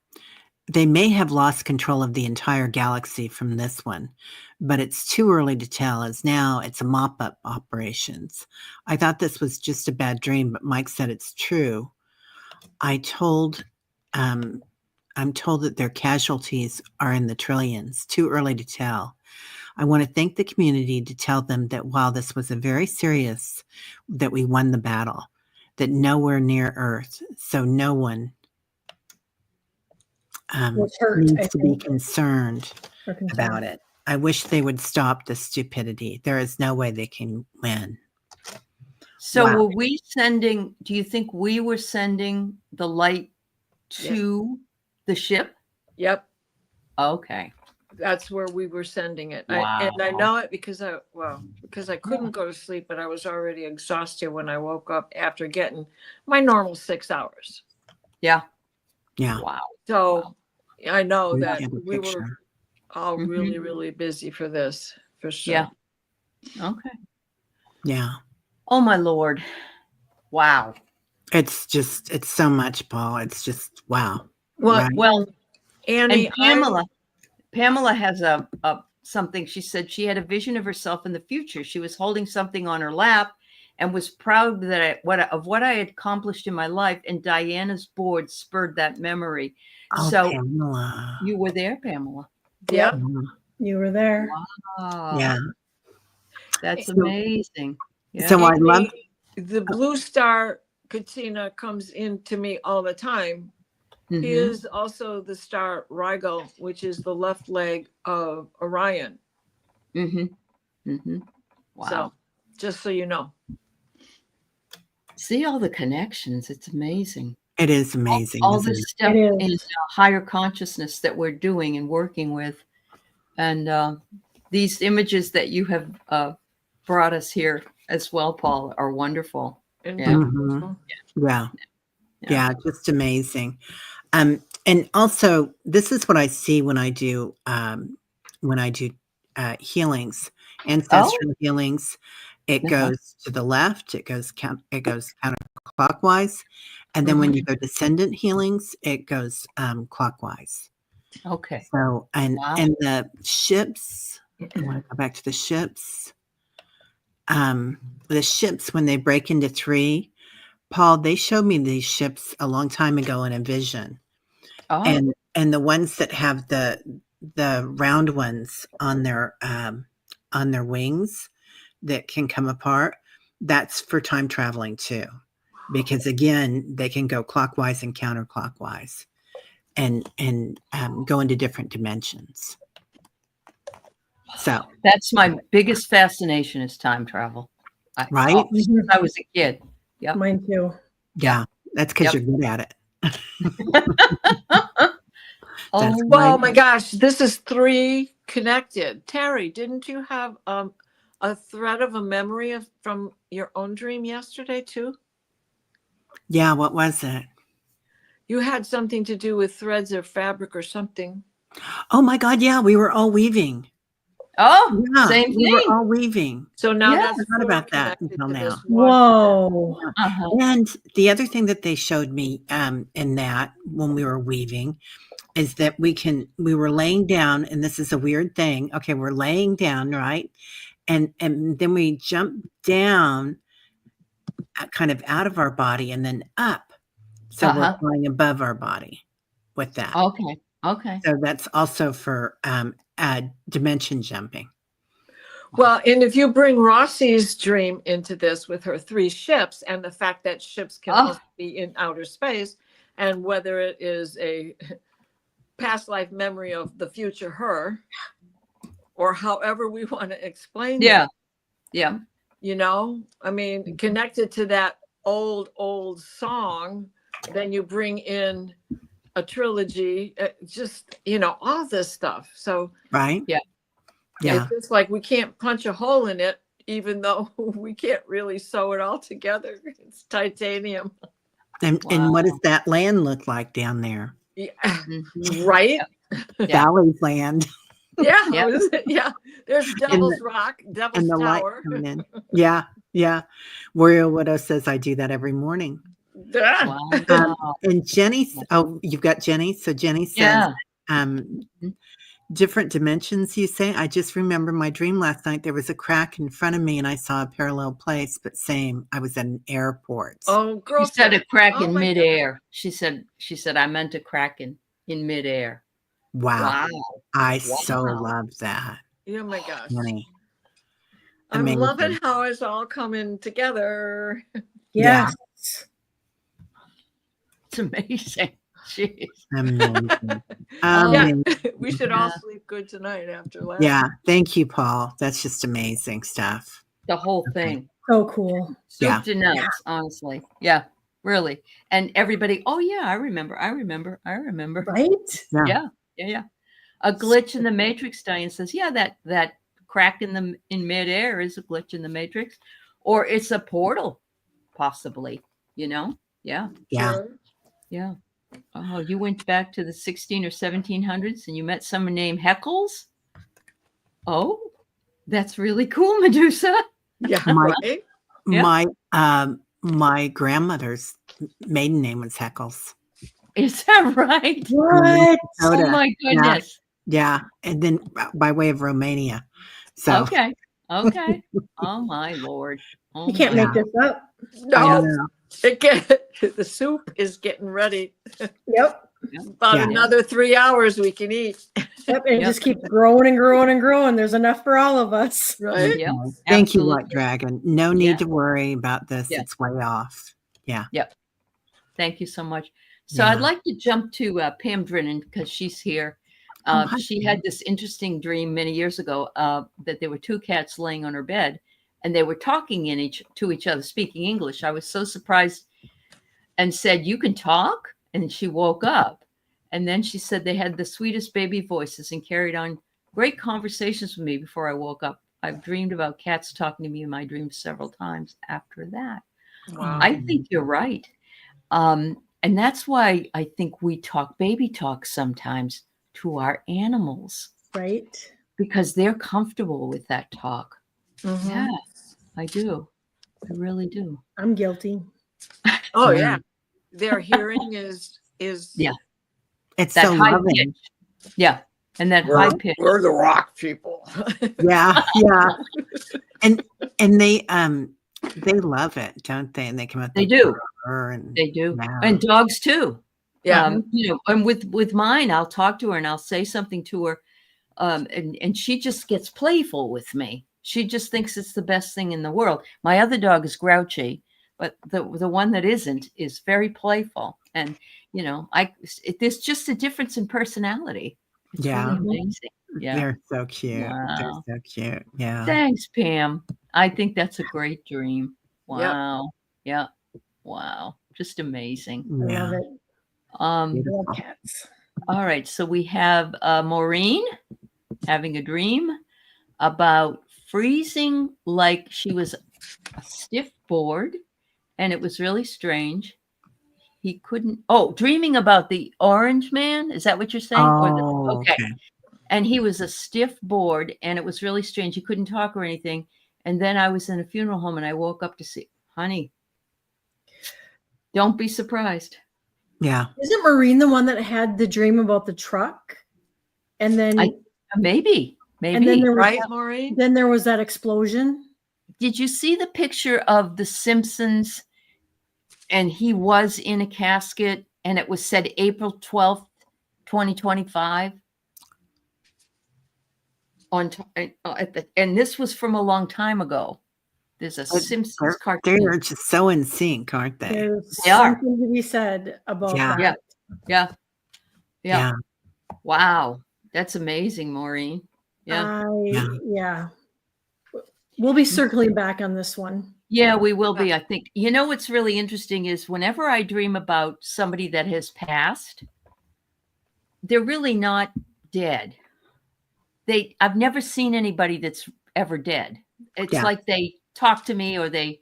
They may have lost control of the entire galaxy from this one, but it's too early to tell, as now it's a mop-up operations. I thought this was just a bad dream, but Mike said it's true. I'm told that their casualties are in the trillions. Too early to tell. I want to thank the community to tell them that while this was a very serious, that we won the battle, that nowhere near Earth, so no one needs to be concerned about it. I wish they would stop the stupidity. There is no way they can win. So were we sending, do you think we were sending the light to the ship? Yep. Okay. That's where we were sending it. Wow. And I know it because I couldn't go to sleep, but I was already exhausted when I woke up after getting my normal 6 hours. Yeah. Wow. So I know that have a we picture. were all really, really busy for this, for sure. Yeah. Okay. Yeah. Oh my Lord. Wow. It's so much, Paul. It's just, wow. Well, Right? Well, Annie, and Pamela has a something. She said she had a vision of herself in the future. She was holding something on her lap and was proud that of what I had accomplished in my life. And Diana's board spurred that memory. Oh, So Pamela. you were there, Pamela. Yep. You were there. Wow. Yeah. That's amazing. Yeah. So I love the blue star Katina comes into me all the time. Mhm. He is also the star Rigel, which is the left leg of Orion. Wow. So just so you know. See all the connections. It's amazing. it is amazing. All isn't this it? stuff It in is. higher consciousness that we're doing and working with. And these images that you have brought us here as well, Paul, are wonderful. And Yeah. Mhm. Yeah. Yeah, just amazing. And also, this is what I see when I do healings, ancestral healings. It goes to the left. It goes counterclockwise, and then when you go descendant healings, it goes clockwise. Okay. So and the ships. I want to go back to the ships. The ships when they break into three. Paul, they showed me these ships a long time ago in a vision. And the ones that have the round ones on their wings that can come apart, that's for time traveling too. Because again, they can go clockwise and counterclockwise and go into different dimensions. So that's my biggest fascination is time travel. Right? Since I was a kid. Yeah. Mine too. Yeah. That's because you're good at it. Oh my gosh, this is 3 connected. Teri, didn't you have a thread of a memory from your own dream yesterday too? Yeah, what was it? You had something to do with threads or fabric or something. Oh my God, yeah, we were all weaving. Oh, Yeah, same we thing. were all weaving. So now Yeah, that's I forgot about that until now. Whoa. And the other thing that they showed me in that when we were weaving is that we were laying down, and this is a weird thing. Okay, we're laying down, right? And then we jump down kind of out of our body and then up. So we're flying above our body with that. Okay. Okay. So that's also for dimension jumping. Well, and if you bring Rossi's dream into this with her 3 ships and the fact that ships can also be in outer space, and whether it is a past life memory of the future her, or however we want to explain it. Yeah. You know, I mean, connected to that old song, then you bring in a trilogy, just, all this stuff. So, right. Yeah. It's just like we can't punch a hole in it, even though we can't really sew it all together. It's titanium. And what does that land look like down there? Yeah. Right? Valley's land. Yeah. There's Devil's Rock, Devil's and the Tower. light coming in. Yeah. Warrior Widow says I do that every morning. And Jenny, you've got Jenny. So Jenny says, different dimensions, you say? I just remember my dream last night. There was a crack in front of me and I saw a parallel place, but same. I was at an airport. Oh, girl. She said a crack in midair. God. She said, I meant a crack in midair. Wow. I so love that. Oh my gosh. Jenny. I'm loving how it's all coming together. Yeah. It's amazing. Jeez. Amazing. We should all sleep good tonight after last. Yeah. Thank you, Paul. That's just amazing stuff. The whole thing. So cool. Soup to nuts, honestly. Yeah, really. And everybody, I remember. Right? Yeah. A glitch in the matrix, Diane says, that crack in midair is a glitch in the matrix. Or it's a portal, possibly, Yeah. Sure. Yeah. Oh, you went back to the 16 or 1700s and you met someone named Heckles? Oh, that's really cool, Medusa. Yeah, my grandmother's maiden name was Heckles. Is that right? What? Oh my goodness. Yeah. And then by way of Romania. So Okay. Oh my Lord. You can't make this up. No. The soup is getting ready. Yep. About another 3 hours we can eat. Yep, and it just keeps growing and growing and growing. There's enough for all of us. Right? Yeah. Thank you, White Dragon. No need to worry about this. Yeah. It's way off. Yeah. Yep. Thank you so much. So I'd like to jump to Pam Drennan because she's here. She had this interesting dream many years ago that there were 2 cats laying on her bed and they were talking to each other, speaking English. I was so surprised and said, "You can talk?" And she woke up. And then she said they had the sweetest baby voices and carried on great conversations with me before I woke up. I've dreamed about cats talking to me in my dreams several times after that. Wow. I think you're right. And that's why I think we talk baby talk sometimes to our animals, Right. because they're comfortable with that talk. Mhm. Yeah, I do. I really do. I'm guilty. Oh Yeah. yeah. Their hearing is Yeah. It's That so high loving. pitch. Yeah. And that high pitch. we're the rock people. Yeah, yeah. And they love it, don't they? And they come out. They do. And They do. yeah. And dogs too. Yeah. You know, and with mine, I'll talk to her and I'll say something to her. And she just gets playful with me. She just thinks it's the best thing in the world. My other dog is grouchy, but the one that isn't is very playful. And you know, there's just a difference in personality. It's Yeah. really amazing. Yeah. They're so cute. Wow. They're so cute. Yeah. Thanks, Pam. I think that's a great dream. Yep. Wow. Yeah. Wow. Just amazing. I Yeah. love it. Um, I Beautiful. love cats. all right. So we have Maureen having a dream about freezing like she was a stiff board, and it was really strange. He couldn't. Oh, dreaming about the orange man. Is that what you're saying? Oh, okay. okay. And he was a stiff board, and it was really strange. He couldn't talk or anything. And then I was in a funeral home, and I woke up to see, honey, don't be surprised. Yeah. Isn't Maureen the one that had the dream about the truck? And then Maybe. and then there was Right, that, Maureen? then there was that explosion. Did you see the picture of the Simpsons? And he was in a casket, and it was said April 12th, 2025. And this was from a long time ago. There's a But Simpsons cartoon. They're just so in sync, aren't they? There's They are. something to be said about Yeah. that. Yeah. Yeah. Wow. That's amazing, Maureen. Yeah. Yeah. We'll be circling back on this one. Yeah, we will be, I think. You know what's really interesting is whenever I dream about somebody that has passed, they're really not dead. I've never seen anybody that's ever dead. It's like they talk to me or they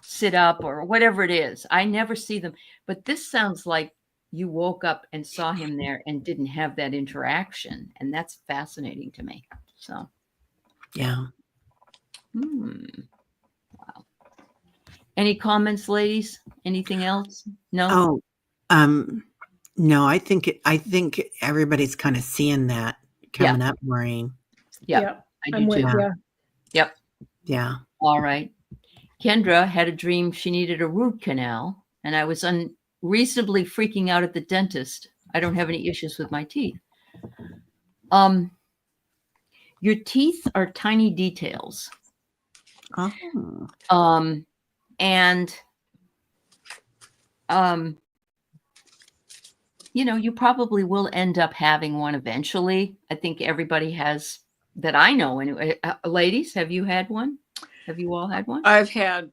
sit up or whatever it is. I never see them. But this sounds like you woke up and saw him there and didn't have that interaction. And that's fascinating to me. So, Yeah. Wow. Any comments, ladies? Anything else? No? Oh, no, I think everybody's kind of seeing that coming up, Maureen. Yeah, Yep. I I'm do with too. you. Yep. Yeah. All right. Kendra had a dream she needed a root canal, and I was unreasonably freaking out at the dentist. I don't have any issues with my teeth. Your teeth are tiny details. Oh. And you know, you probably will end up having one eventually. I think everybody has that I know anyway. Ladies, have you had one? Have you all had one? I've had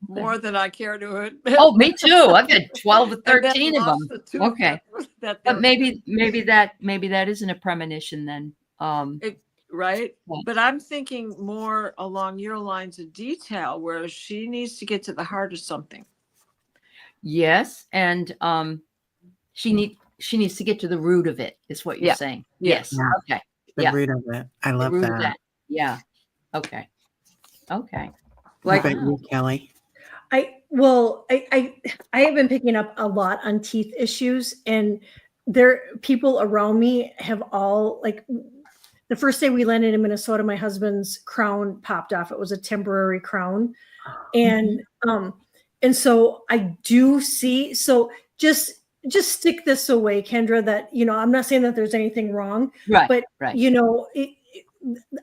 more than I care to admit. Oh, me too. I've had 12 or And then 13 of lost them. the tooth Okay. that But they're- maybe that isn't a premonition then. right? Yeah. But I'm thinking more along your lines of detail, where she needs to get to the heart of something. Yes, and she needs to get to the root of it, is what you're Yeah. saying. Yeah. Yes. Yeah. Okay. The Yeah. root of it. I The love root of that. Yeah. Okay. What Like about you, Kelly? I have been picking up a lot on teeth issues, and people around me have all, like, the first day we landed in Minnesota, my husband's crown popped off. It was a temporary crown. And so I do see, so just stick this away, Kendra, that, you know, I'm not saying that there's anything wrong, right. but right. you know,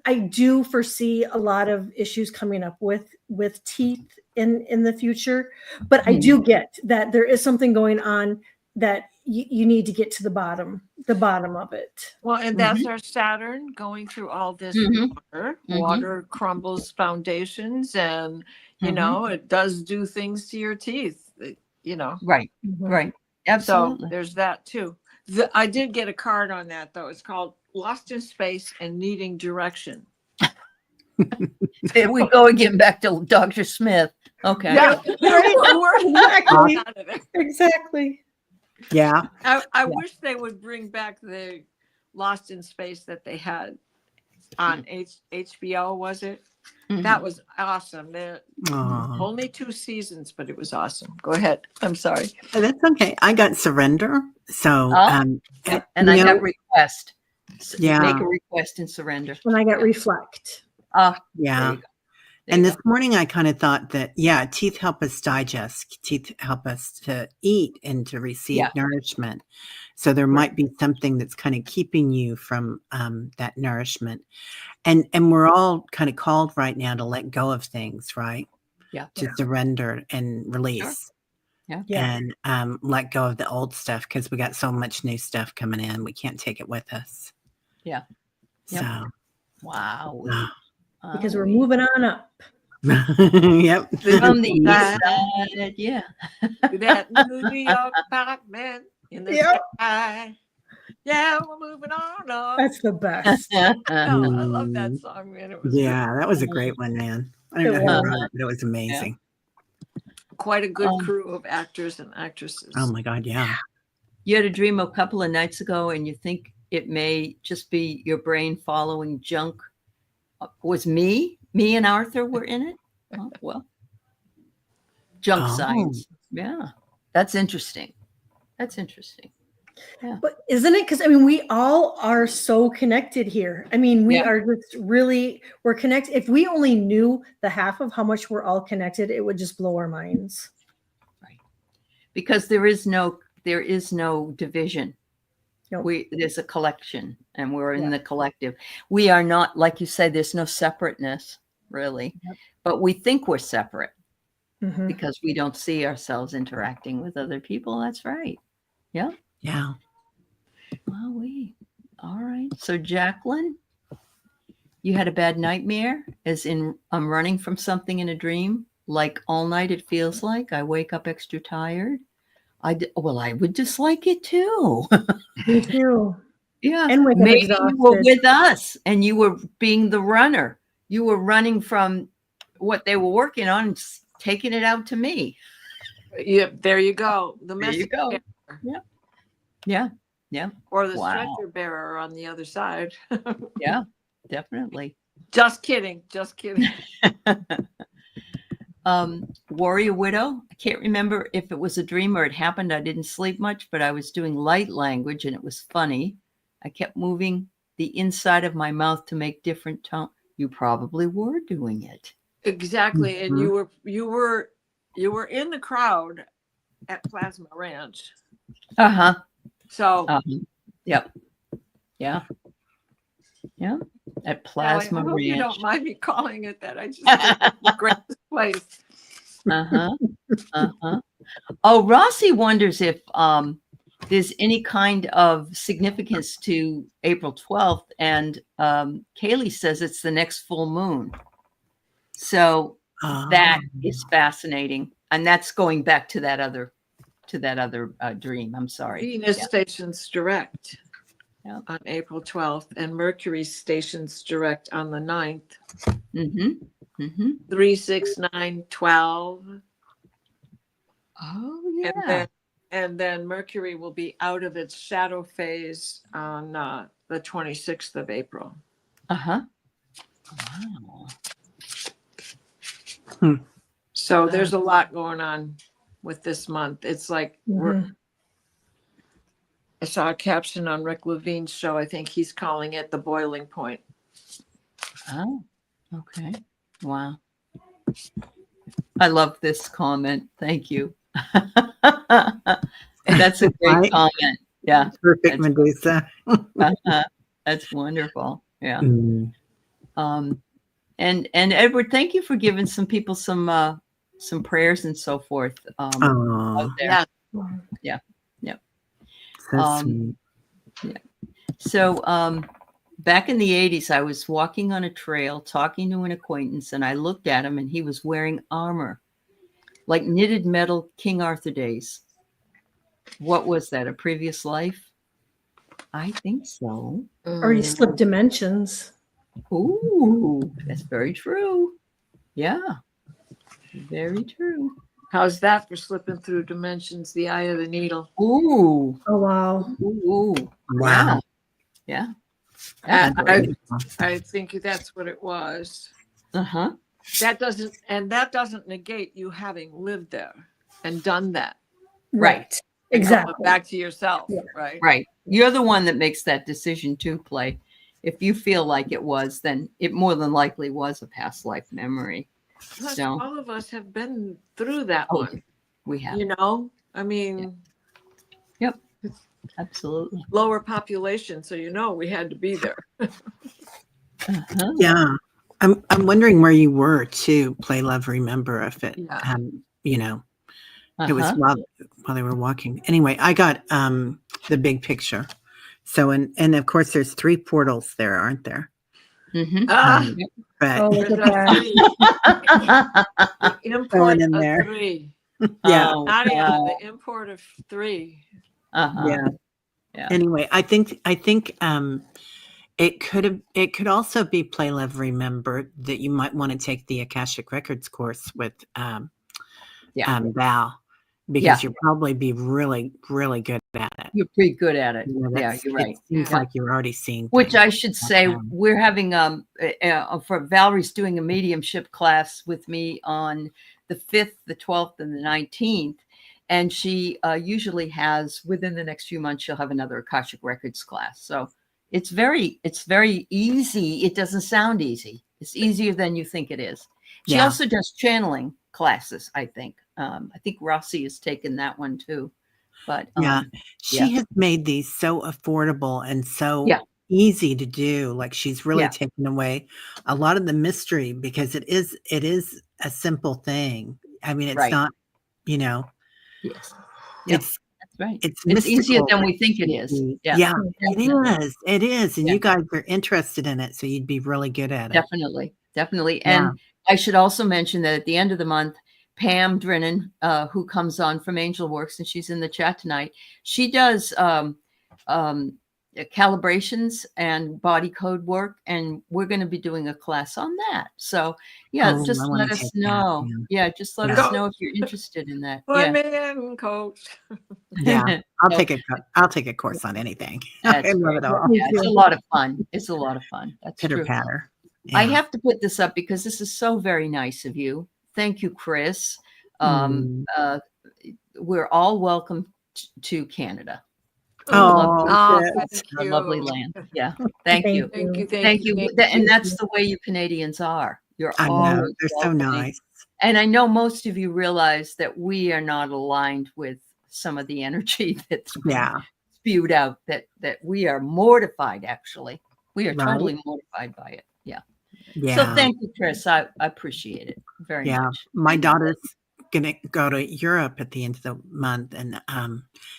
I do foresee a lot of issues coming up with teeth in the future, but I do get that there is something going on that you need to get to the bottom of it. Well, and that's our Saturn going through all this water. Water crumbles foundations, and you know, it does do things to your teeth, you know. Right. Right. Absolutely. So there's that too. I did get a card on that though. It's called Lost in Space and Needing Direction. There we go again, back to Dr. Smith. Okay. Yeah. Exactly. Out of it. Exactly. Yeah. I wish they would bring back the Lost in Space that they had on HBO, was it? Mhm. That was awesome. Aw. Only 2 seasons, but it was awesome. Go ahead. I'm sorry. That's okay. I got Surrender. So, Oh, yeah. And you I know, got request. Yeah. Make a request and surrender. And I got Yeah. reflect. There yeah. you go. And this morning I kind of thought that, teeth help us digest. Teeth help us to eat and to receive nourishment. So there might be something that's kind of keeping you from that nourishment. And we're all kind of called right now to let go of things, right? Yeah. To surrender and release. Yeah. And let go of the old stuff because we got so much new stuff coming in. We can't take it with us. Yeah. So, Wow. Because we're moving on up. yep. From the east side. Yeah. That New York apartment in the sky. Yeah, we're moving on up. That's the best. Oh, I love that song, man. It was That was a great one, man. I don't know who wrote it, but it was amazing. quite a good crew of actors and actresses. Oh my God, yeah. You had a dream a couple of nights ago, and you think it may just be your brain following junk. Was me and Arthur were in it? Oh, well, junk science. Yeah, that's interesting. Yeah. But isn't it? Because I mean, we all are so connected here. I mean, we Yeah. are just really, we're connected. If we only knew the half of how much we're all connected, it would just blow our minds. Right. Because there is no division. Nope. There's a collection, and we're in the collective. We are not, like you said, there's no separateness really, but we think we're separate because we don't see ourselves interacting with other people. That's right. Yeah. Yeah. Well, all right. So Jacqueline, you had a bad nightmare, as in I'm running from something in a dream, like all night it feels like. I wake up extra tired. I would dislike it too. Me too. Yeah. And wake up Maybe you were exhausted. with us and you were being the runner. You were running from what they were working on and taking it out to me. Yep, there you go. There you go. Bearer. Yeah. Or the Wow. stretcher bearer on the other side. Yeah, definitely. Just kidding. Warrior Widow. I can't remember if it was a dream or it happened. I didn't sleep much, but I was doing light language and it was funny. I kept moving the inside of my mouth to make different tone. You probably were doing it. Exactly. And you were in the crowd at Plasma Ranch. So yep. Yeah. At Plasma I hope Ranch. you don't mind me calling it that. I just think it's the greatest place. Oh, Rossi wonders if there's any kind of significance to April 12th, and Kaylee says it's the next full moon. So that is fascinating, and that's going back to that other dream. I'm sorry. Venus stations direct on April 12th, and Mercury stations direct on the 9th. 3, 6, 9, 12. Oh yeah. And then Mercury will be out of its shadow phase on the 26th of April. Wow. So there's a lot going on with this month. It's like I saw a caption on Rick Levine's show. I think he's calling it the boiling point. Oh, okay. Wow. I love this comment. Thank you. That's a great comment. Yeah. Perfect, Medusa. That's wonderful. Yeah. And Edward, thank you for giving some people some prayers and so forth. Out there. Yeah. So sweet. So back in the 80s, I was walking on a trail talking to an acquaintance, and I looked at him and he was wearing armor, like knitted metal King Arthur days. What was that? A previous life? I think so. Or you slip dimensions. Ooh, that's very true. Yeah. Very true. How's that for slipping through dimensions, the eye of the needle? Ooh. Oh wow. Ooh. Wow. Yeah. I, That's I, beautiful. I think that's what it was. Uh-huh. That doesn't negate you having lived there and done that. Right. And going Exactly. back to yourself, Yeah. right? Right. You're the one that makes that decision to play. If you feel like it was, then it more than likely was a past life memory. Plus, So all of us have been through that Oh, one. we have. You know, I mean, Yep. Absolutely. lower population, so we had to be there. Uh-huh. Yeah. I'm wondering where you were to play Love Remember, if it Yeah. it was Uh-huh. while they were walking. Anyway, I got the big picture. So and of course there's 3 portals there, aren't there? Mm-hmm. Ah, But Oh, look there's at a that. 3. The import Going in of there. 3. yeah. Oh, Not even God. the import of 3. Uh-huh. Yeah. Yeah. Anyway, I think it could also be Play Love Remember that you might want to take the Akashic Records course with Val, because you'll probably be really, really good at it. You're pretty good at it. You know, Yeah, that's- you're right. It seems Yeah. like you're already seeing Which things. I should say, Okay. we're having for Valerie's doing a mediumship class with me on the 5th, the 12th, and the 19th. And she usually has, within the next few months, she'll have another Akashic Records class. So it's very easy. It doesn't sound easy. It's easier than you think it is. She Yeah. also does channeling classes, I think. I think Rossi has taken that one too. But Yeah. She yeah. has made these so affordable and so Yeah. easy to do. Like, she's really Yeah. taken away a lot of the mystery, because it is a simple thing. I mean, it's Right. not, Yes. Yep. it's That's right. it's It's easier mystical. than we think it is. Yeah. Yeah, Definitely. it is. And Yeah. you guys are interested in it, so you'd be really good at it. Definitely. Yeah. And I should also mention that at the end of the month, Pam Drennan, who comes on from Angel Works, and she's in the chat tonight, she does calibrations and body code work, and we're going to be doing a class on that. So Oh, just I wanna let us take that, know. yeah. Just let Yeah. us know if you're interested in that. My man, coach. Yeah. I'll So- take a course on anything. That's I love great. it all. Me Yeah, it's a too. lot of fun. It's a lot of fun. That's Pitter true. patter. I Yeah. have to put this up because this is so very nice of you. Thank you, Chris. We're all welcome to Canada. Oh, good. thank Our you. lovely land. Yeah. Thank you. Thank you. Thank you. And that's the way you Canadians are. You're I know. always They're so welcoming. nice. And I know most of you realize that we are not aligned with some of the energy that's Yeah. spewed out, that we are mortified, actually. We are Right. totally mortified by it. Yeah. Yeah. So thank you, Chris. I appreciate it very Yeah. much. My daughter's gonna go to Europe at the end of the month, and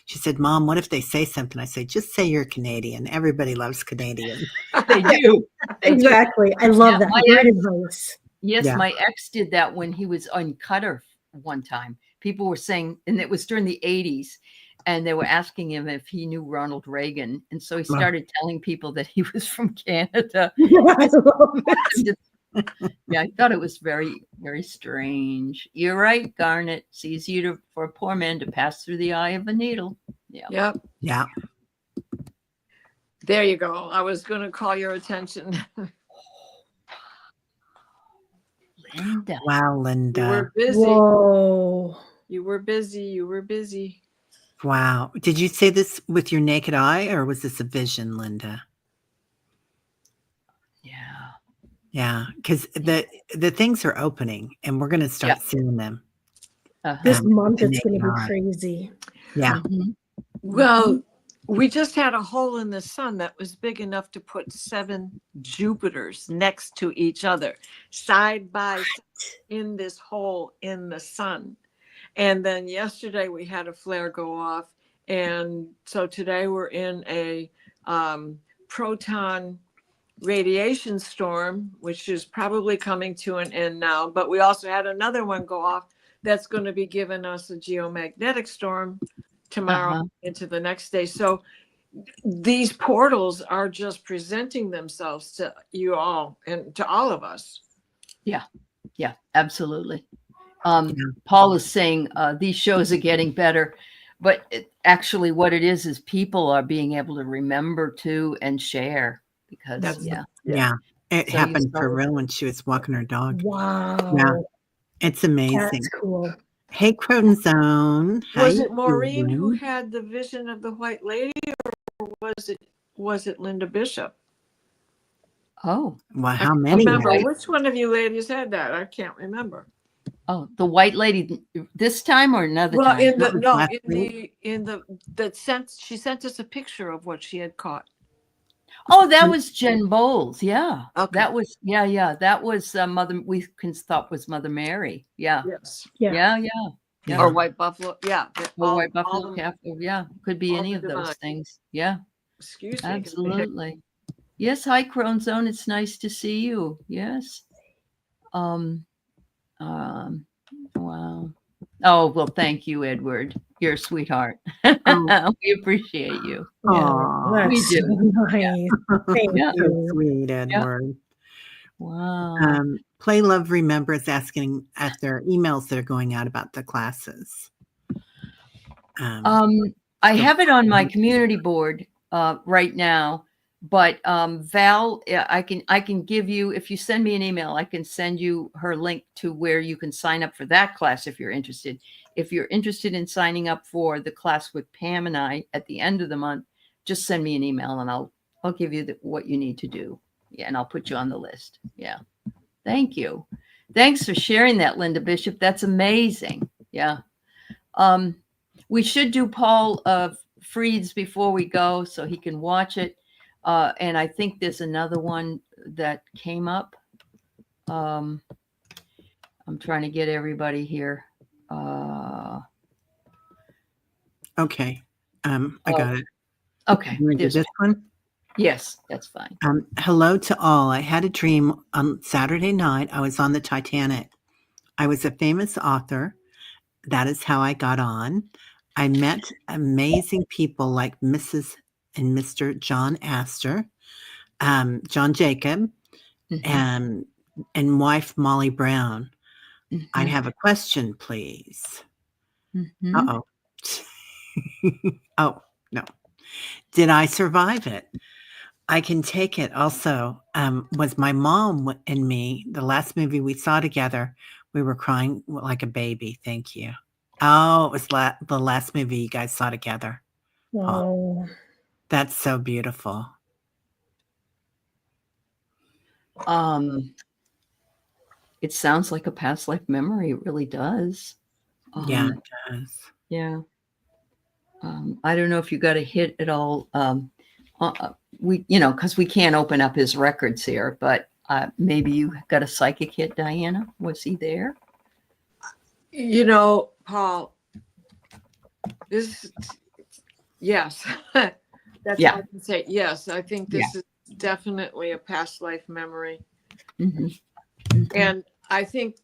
she said, "Mom, what if they say something?" I say, "Just say you're Canadian. Everybody loves Canadians." They do. They do. Exactly. I love Yeah, that. my Great advice. Yes, Yeah. my ex did that when he was on Qatar one time. People were saying, and it was during the 80s, and they were asking him if he knew Ronald Reagan. And so he started telling people that he was from Canada. I love it. Yeah, I thought it was very, very strange. You're right, Garnet. It's easier for a poor man to pass through the eye of a needle. Yeah. Yep. Yeah. There you go. I was going to call your attention. Linda. Wow, You Linda. were busy. Whoa. You were busy. You were busy. Wow. Did you say this with your naked eye, or was this a vision, Linda? Yeah. Yeah, because the things are opening, and we're going to start seeing them. This Um, month the it's going to naked be eye. crazy. Yeah. Mhm. Well, we just had a hole in the sun that was big enough to put 7 Jupiters next to each other, side by side, in this hole in the sun. And then yesterday we had a flare go off. And so today we're in a proton radiation storm, which is probably coming to an end now. But we also had another one go off that's going to be giving us a geomagnetic storm tomorrow into the next day. So these portals are just presenting themselves to you all and to all of us. Yeah, absolutely. Paul is saying these shows are getting better, but actually what it is people are being able to remember too and share because Yeah. It So happened for real when she was walking her dog. Yeah. Wow. It's amazing. That's cool. Hey, Croton Zone. How Was you it Maureen who doing? had the vision of the white lady, or was it Linda Bishop? Oh, Well, I how can't many? remember Right. which one of you ladies had that. I can't remember. oh, the white lady this time or another Well, time? in the That was no, last in week. the that sent she sent us a picture of what she had caught. Oh, that was Jen Bowles. Yeah. Okay. That was, yeah. That was Mother, we can stop was Mother Mary. Yeah. Yes. Yeah. Yeah. Or white buffalo. Yeah. Or white buffalo calf. Yeah. Could be all any the of those divine. things. Yeah. Excuse me. Absolutely. Yes. Hi, Crone Zone. It's nice to see you. Yes. Wow. Oh, well, thank you, Edward. You're a sweetheart. Oh. We appreciate you. Aw. We That's do. so nice. Thank Yeah. So you. sweet, Edward. Wow. Play Love Remember is asking if there are emails that are going out about the classes. I have it on my community board right now, but Val, I can give you, if you send me an email, I can send you her link to where you can sign up for that class if you're interested. If you're interested in signing up for the class with Pam and I at the end of the month, just send me an email and I'll give you what you need to do. Yeah, and I'll put you on the list. Yeah. Thank you. Thanks for sharing that, Linda Bishop. That's amazing. Yeah. We should do Paul Freed's before we go so he can watch it. And I think there's another one that came up. I'm trying to get everybody here. Okay. I got it. Okay. You want to do this one? Yes, that's fine. Hello to all. I had a dream on Saturday night. I was on the Titanic. I was a famous author. That is how I got on. I met amazing people like Mrs. and Mr. John Astor, John Jacob, and wife Molly Brown. I have a question, please. Uh-oh. Oh, no. Did I survive it? I can take it. Also, was my mom and me, the last movie we saw together, we were crying like a baby. Thank you. Oh, it was the last movie you guys saw together. Wow. Oh, that's so beautiful. It sounds like a past life memory. It really does. Yeah, it does. Yeah. I don't know if you got a hit at all. We, because we can't open up his records here, but maybe you got a psychic hit, Diana. Was he there? Paul, yes. That's all I can say. Yes, I think this is definitely a past life memory. And I think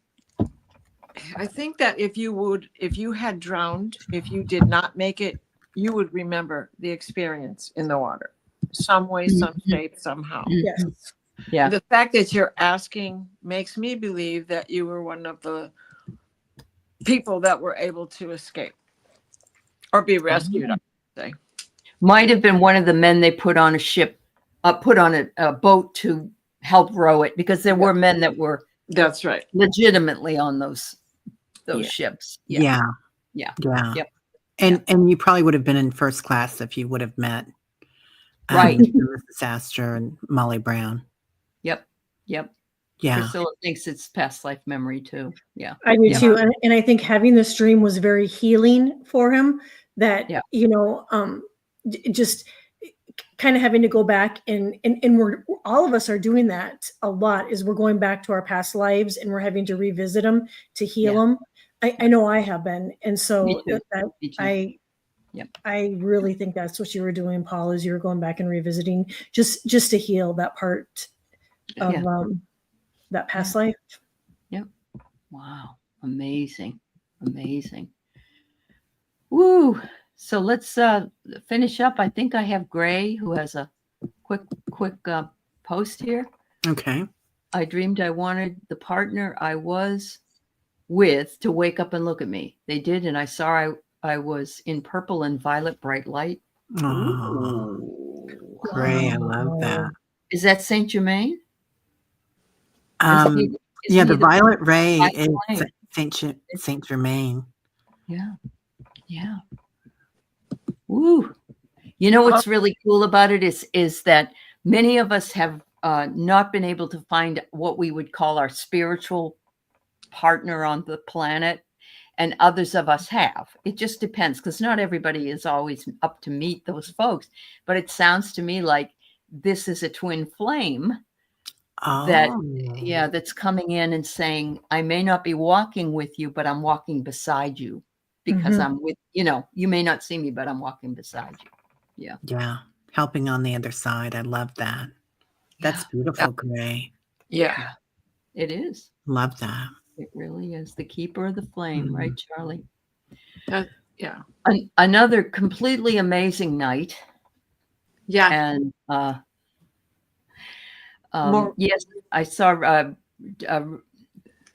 that if you had drowned, if you did not make it, you would remember the experience in the water, some way, some shape, somehow. Yes. Yeah. The fact that you're asking makes me believe that you were one of the people that were able to escape or be rescued, I would say. Might have been one of the men they put on a ship, put on a boat to help row it, because there were men that were That's right, legitimately on those ships. Yeah. And you probably would have been in first class if you would have met right, Mrs. Astor and Molly Brown. Yep. Yeah. Priscilla thinks it's past life memory too. Yeah. I do too. And I think having this dream was very healing for him, that, just kind of having to go back and we're, all of us are doing that a lot, is we're going back to our past lives and we're having to revisit them to heal them. I know I have been. And so I really think that's what you were doing, Paul, is you were going back and revisiting just to heal that part of that past life. Yep. Wow. Amazing. Woo. So let's finish up. I think I have Gray, who has a quick post here. Okay. I dreamed I wanted the partner I was with to wake up and look at me. They did, and I saw I was in purple and violet bright light. Oh, great. I love that. Is that Saint Germain? Um, Isn't yeah, he the violet ray violet is ray? Saint Germain. Yeah. Yeah. Woo. You know what's really cool about it is that many of us have not been able to find what we would call our spiritual partner on the planet, and others of us have. It just depends, because not everybody is always up to meet those folks. But it sounds to me like this is a twin flame that, Oh, that's coming in and saying, I may not be walking with you, but I'm walking beside you, because I'm with, you may not see me, but I'm walking beside you. yeah. Helping on the other side. I love that. That's beautiful, Gray. Yeah. It is. Love that. It really is the keeper of the flame, right, Charlie? Yeah. Another completely amazing night. Yeah. And More- yes, I saw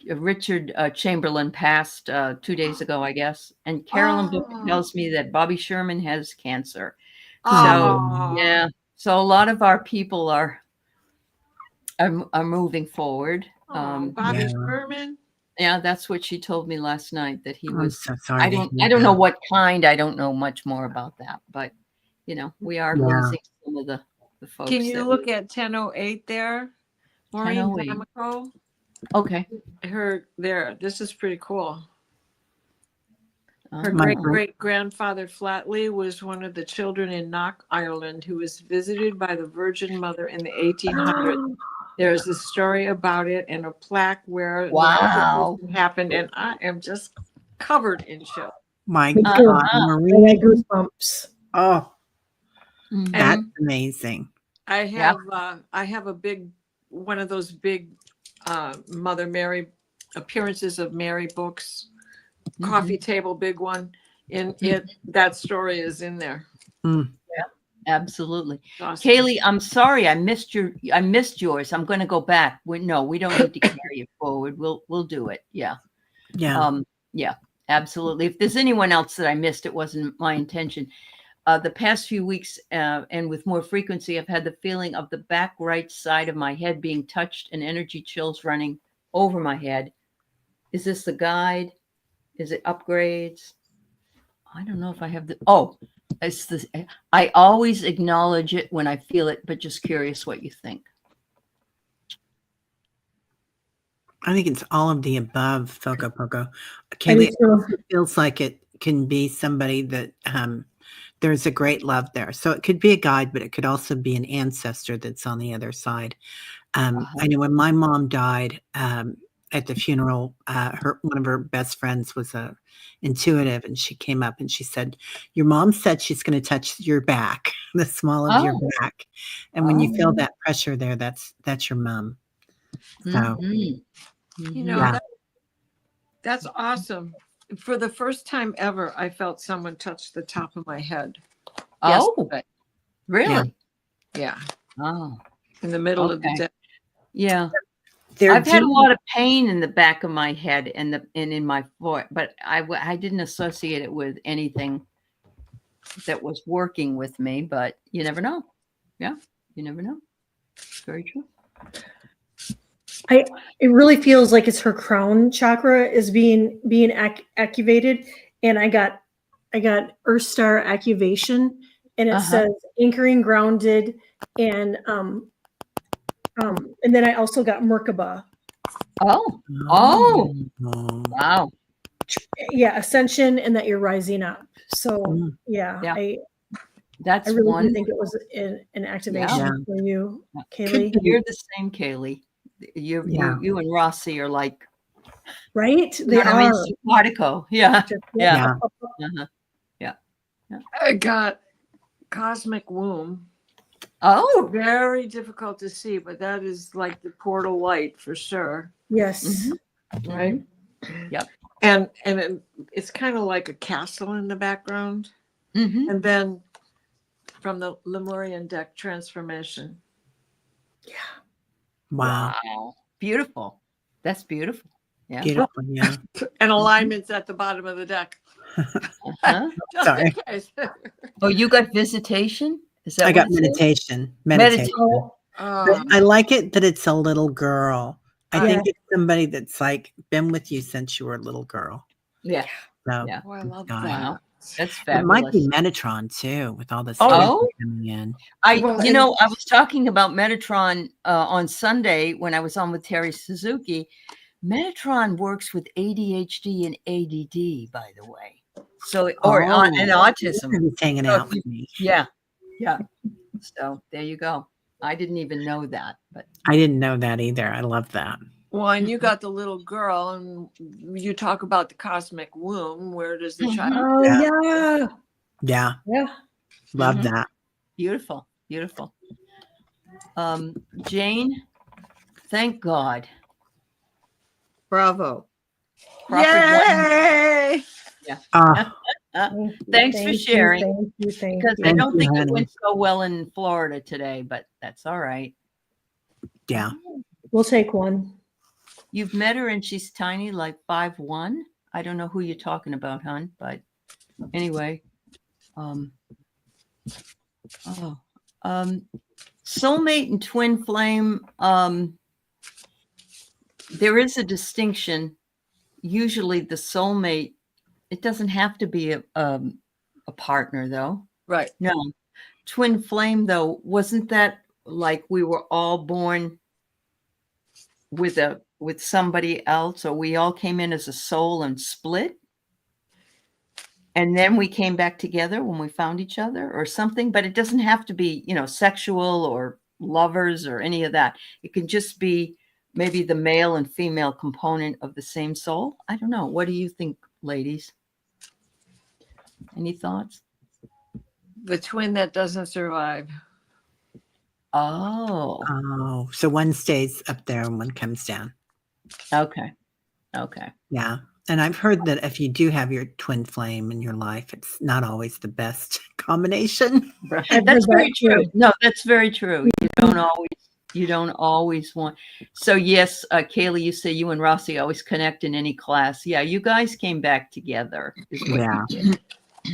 Richard Chamberlain passed 2 days ago, I guess. And Carolyn Book tells me that Bobby Sherman has cancer. So yeah, so a lot of our people are moving forward. Bobby Sherman. Yeah, that's what she told me last night, that he I'm was. so sorry. I don't know what kind. I don't know much more about that, but we are losing some of the folks. Can you look at 1008 there? Maureen 1008. Damico. Okay. Her there. This is pretty cool. Her Uh-huh. great-great-grandfather Flatley was one of the children in Knock, Ireland, who was visited by the Virgin Mother in the 1800s. There's a story about it and a plaque where Wow. the happened, and I am just covered in chills. My Me God, too. I got Marie. goosebumps. Oh, Mhm. that's amazing. I have a big one of those big Mother Mary appearances of Mary books, coffee table, big one. In it, that story is in there. Absolutely. Awesome. Kaylee, I'm sorry I missed yours. I'm going to go back. We don't need to carry it forward. We'll do it. Yeah. Yeah, absolutely. If there's anyone else that I missed, it wasn't my intention. The past few weeks, and with more frequency, I've had the feeling of the back right side of my head being touched and energy chills running over my head. Is this the guide? Is it upgrades? I don't know if I have it's this. I always acknowledge it when I feel it, but just curious what you think. I think it's all of the above, Foco Poco. Kaylee, it feels like it can be somebody that there's a great love there. So it could be a guide, but it could also be an ancestor that's on the other side. I know when my mom died at the funeral, one of her best friends was a intuitive, and she came up and she said, your mom said she's going to touch your back, the small of your back. And when you feel that pressure there, that's your mom. So, that's awesome. For the first time ever, I felt someone touch the top of my head. Yesterday. Really? Yeah. Oh, in the middle of the day. Yeah. I've had a lot of pain in the back of my head and in my foot, but I didn't associate it with anything that was working with me, but you never know. Yeah. You never know. Very true. It really feels like it's her crown chakra is being activated, and I got Earth Star activation, and it says anchoring, grounded, and then I also got Merkaba. Oh, wow. Yeah, ascension, and that you're rising up. So I really do think it was an activation for you, Kaylee. You're the same, Kaylee. You and Rossi are like, right? They are. I mean, simpatico. Yeah. I got cosmic womb. Oh, very difficult to see, but that is like the portal light for sure. Yes. Right. Yep. And it's kind of like a castle in the background, and then from the Lemurian deck transformation. Yeah. Wow. Beautiful. That's beautiful. Yeah. Beautiful. Yeah. And alignments at the bottom of the deck. Uh-huh. Just Sorry. in case. Oh, you got visitation? Is that I what got it says? meditation. Meditation. Oh, But I like it that it's a little girl. I Yeah. think it's somebody that's like been with you since you were a little girl. Yeah. So Yeah. Oh, I love God. that. Wow. That's It might be fabulous. Metatron too, with all this Oh. energy coming in. Well, You know, I was talking about Metatron on Sunday when I was on with Terry Suzuki. Metatron works with ADHD and ADD, by the way. So, and autism. He's hanging So out if you- with me. Yeah. Yeah. So there you go. I didn't even know that, but I didn't know that either. I love that. Well, and you got the little girl, and you talk about the cosmic womb. Where does the child? oh Yeah. yeah. Yeah. Yeah. Love Mhm. that. beautiful, beautiful. Jane, thank God. Bravo! Crawford won. Yay! Oh, Thanks for sharing. Thank you. Thank Because you. I Thank don't you, think it honey. went so well in Florida today, but that's all right. yeah. We'll take one. You've met her and she's tiny, like 5'1". I don't know who you're talking about, hon, but anyway. Soulmate and twin flame. There is a distinction. Usually the soulmate, it doesn't have to be a partner though. Right. No. Twin flame though, wasn't that like we were all born with somebody else, or we all came in as a soul and split? And then we came back together when we found each other or something, but it doesn't have to be, sexual or lovers or any of that. It can just be maybe the male and female component of the same soul. I don't know. What do you think, ladies? Any thoughts? The twin that doesn't survive. Oh, Oh, so one stays up there and one comes down. okay. Okay. Yeah. And I've heard that if you do have your twin flame in your life, it's not always the best combination. I've That's heard very that true. too. No, that's very true. You don't always want. So yes, Kaylee, you say you and Rossi always connect in any class. Yeah, you guys came back together. Is what Yeah. you did.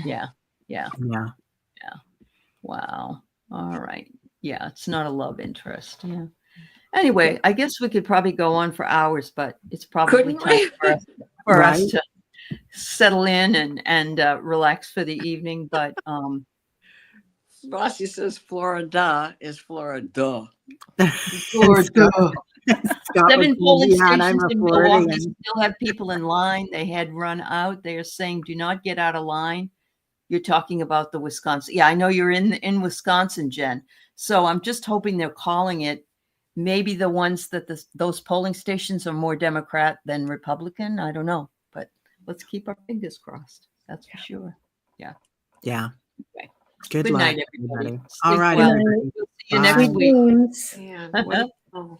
Yeah. Yeah. Yeah. Wow. All right. Yeah, it's not a love interest. Yeah. Anyway, I guess we could probably go on for hours, but it's probably Couldn't time we? for us Right. to settle in and relax for the evening. But Rossi says Florida is Florida. Florida. Scott 7 was polling saying, "Yeah, and I'm stations a in Milwaukee Floridian." still have people in line. They had run out. They are saying, do not get out of line. You're talking about the Wisconsin. Yeah, I know you're in Wisconsin, Jen. So I'm just hoping they're calling it. Maybe the ones that those polling stations are more Democrat than Republican. I don't know, but let's keep our fingers crossed. That's for sure. Yeah. Okay. Good Good luck, night, everybody. All Sleep right, well. everybody. We'll see you Bye. next week. Dreams. Man, what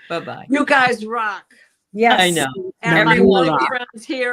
Bye-bye. you guys rock. Yes. I know. And my Everyone- little friends here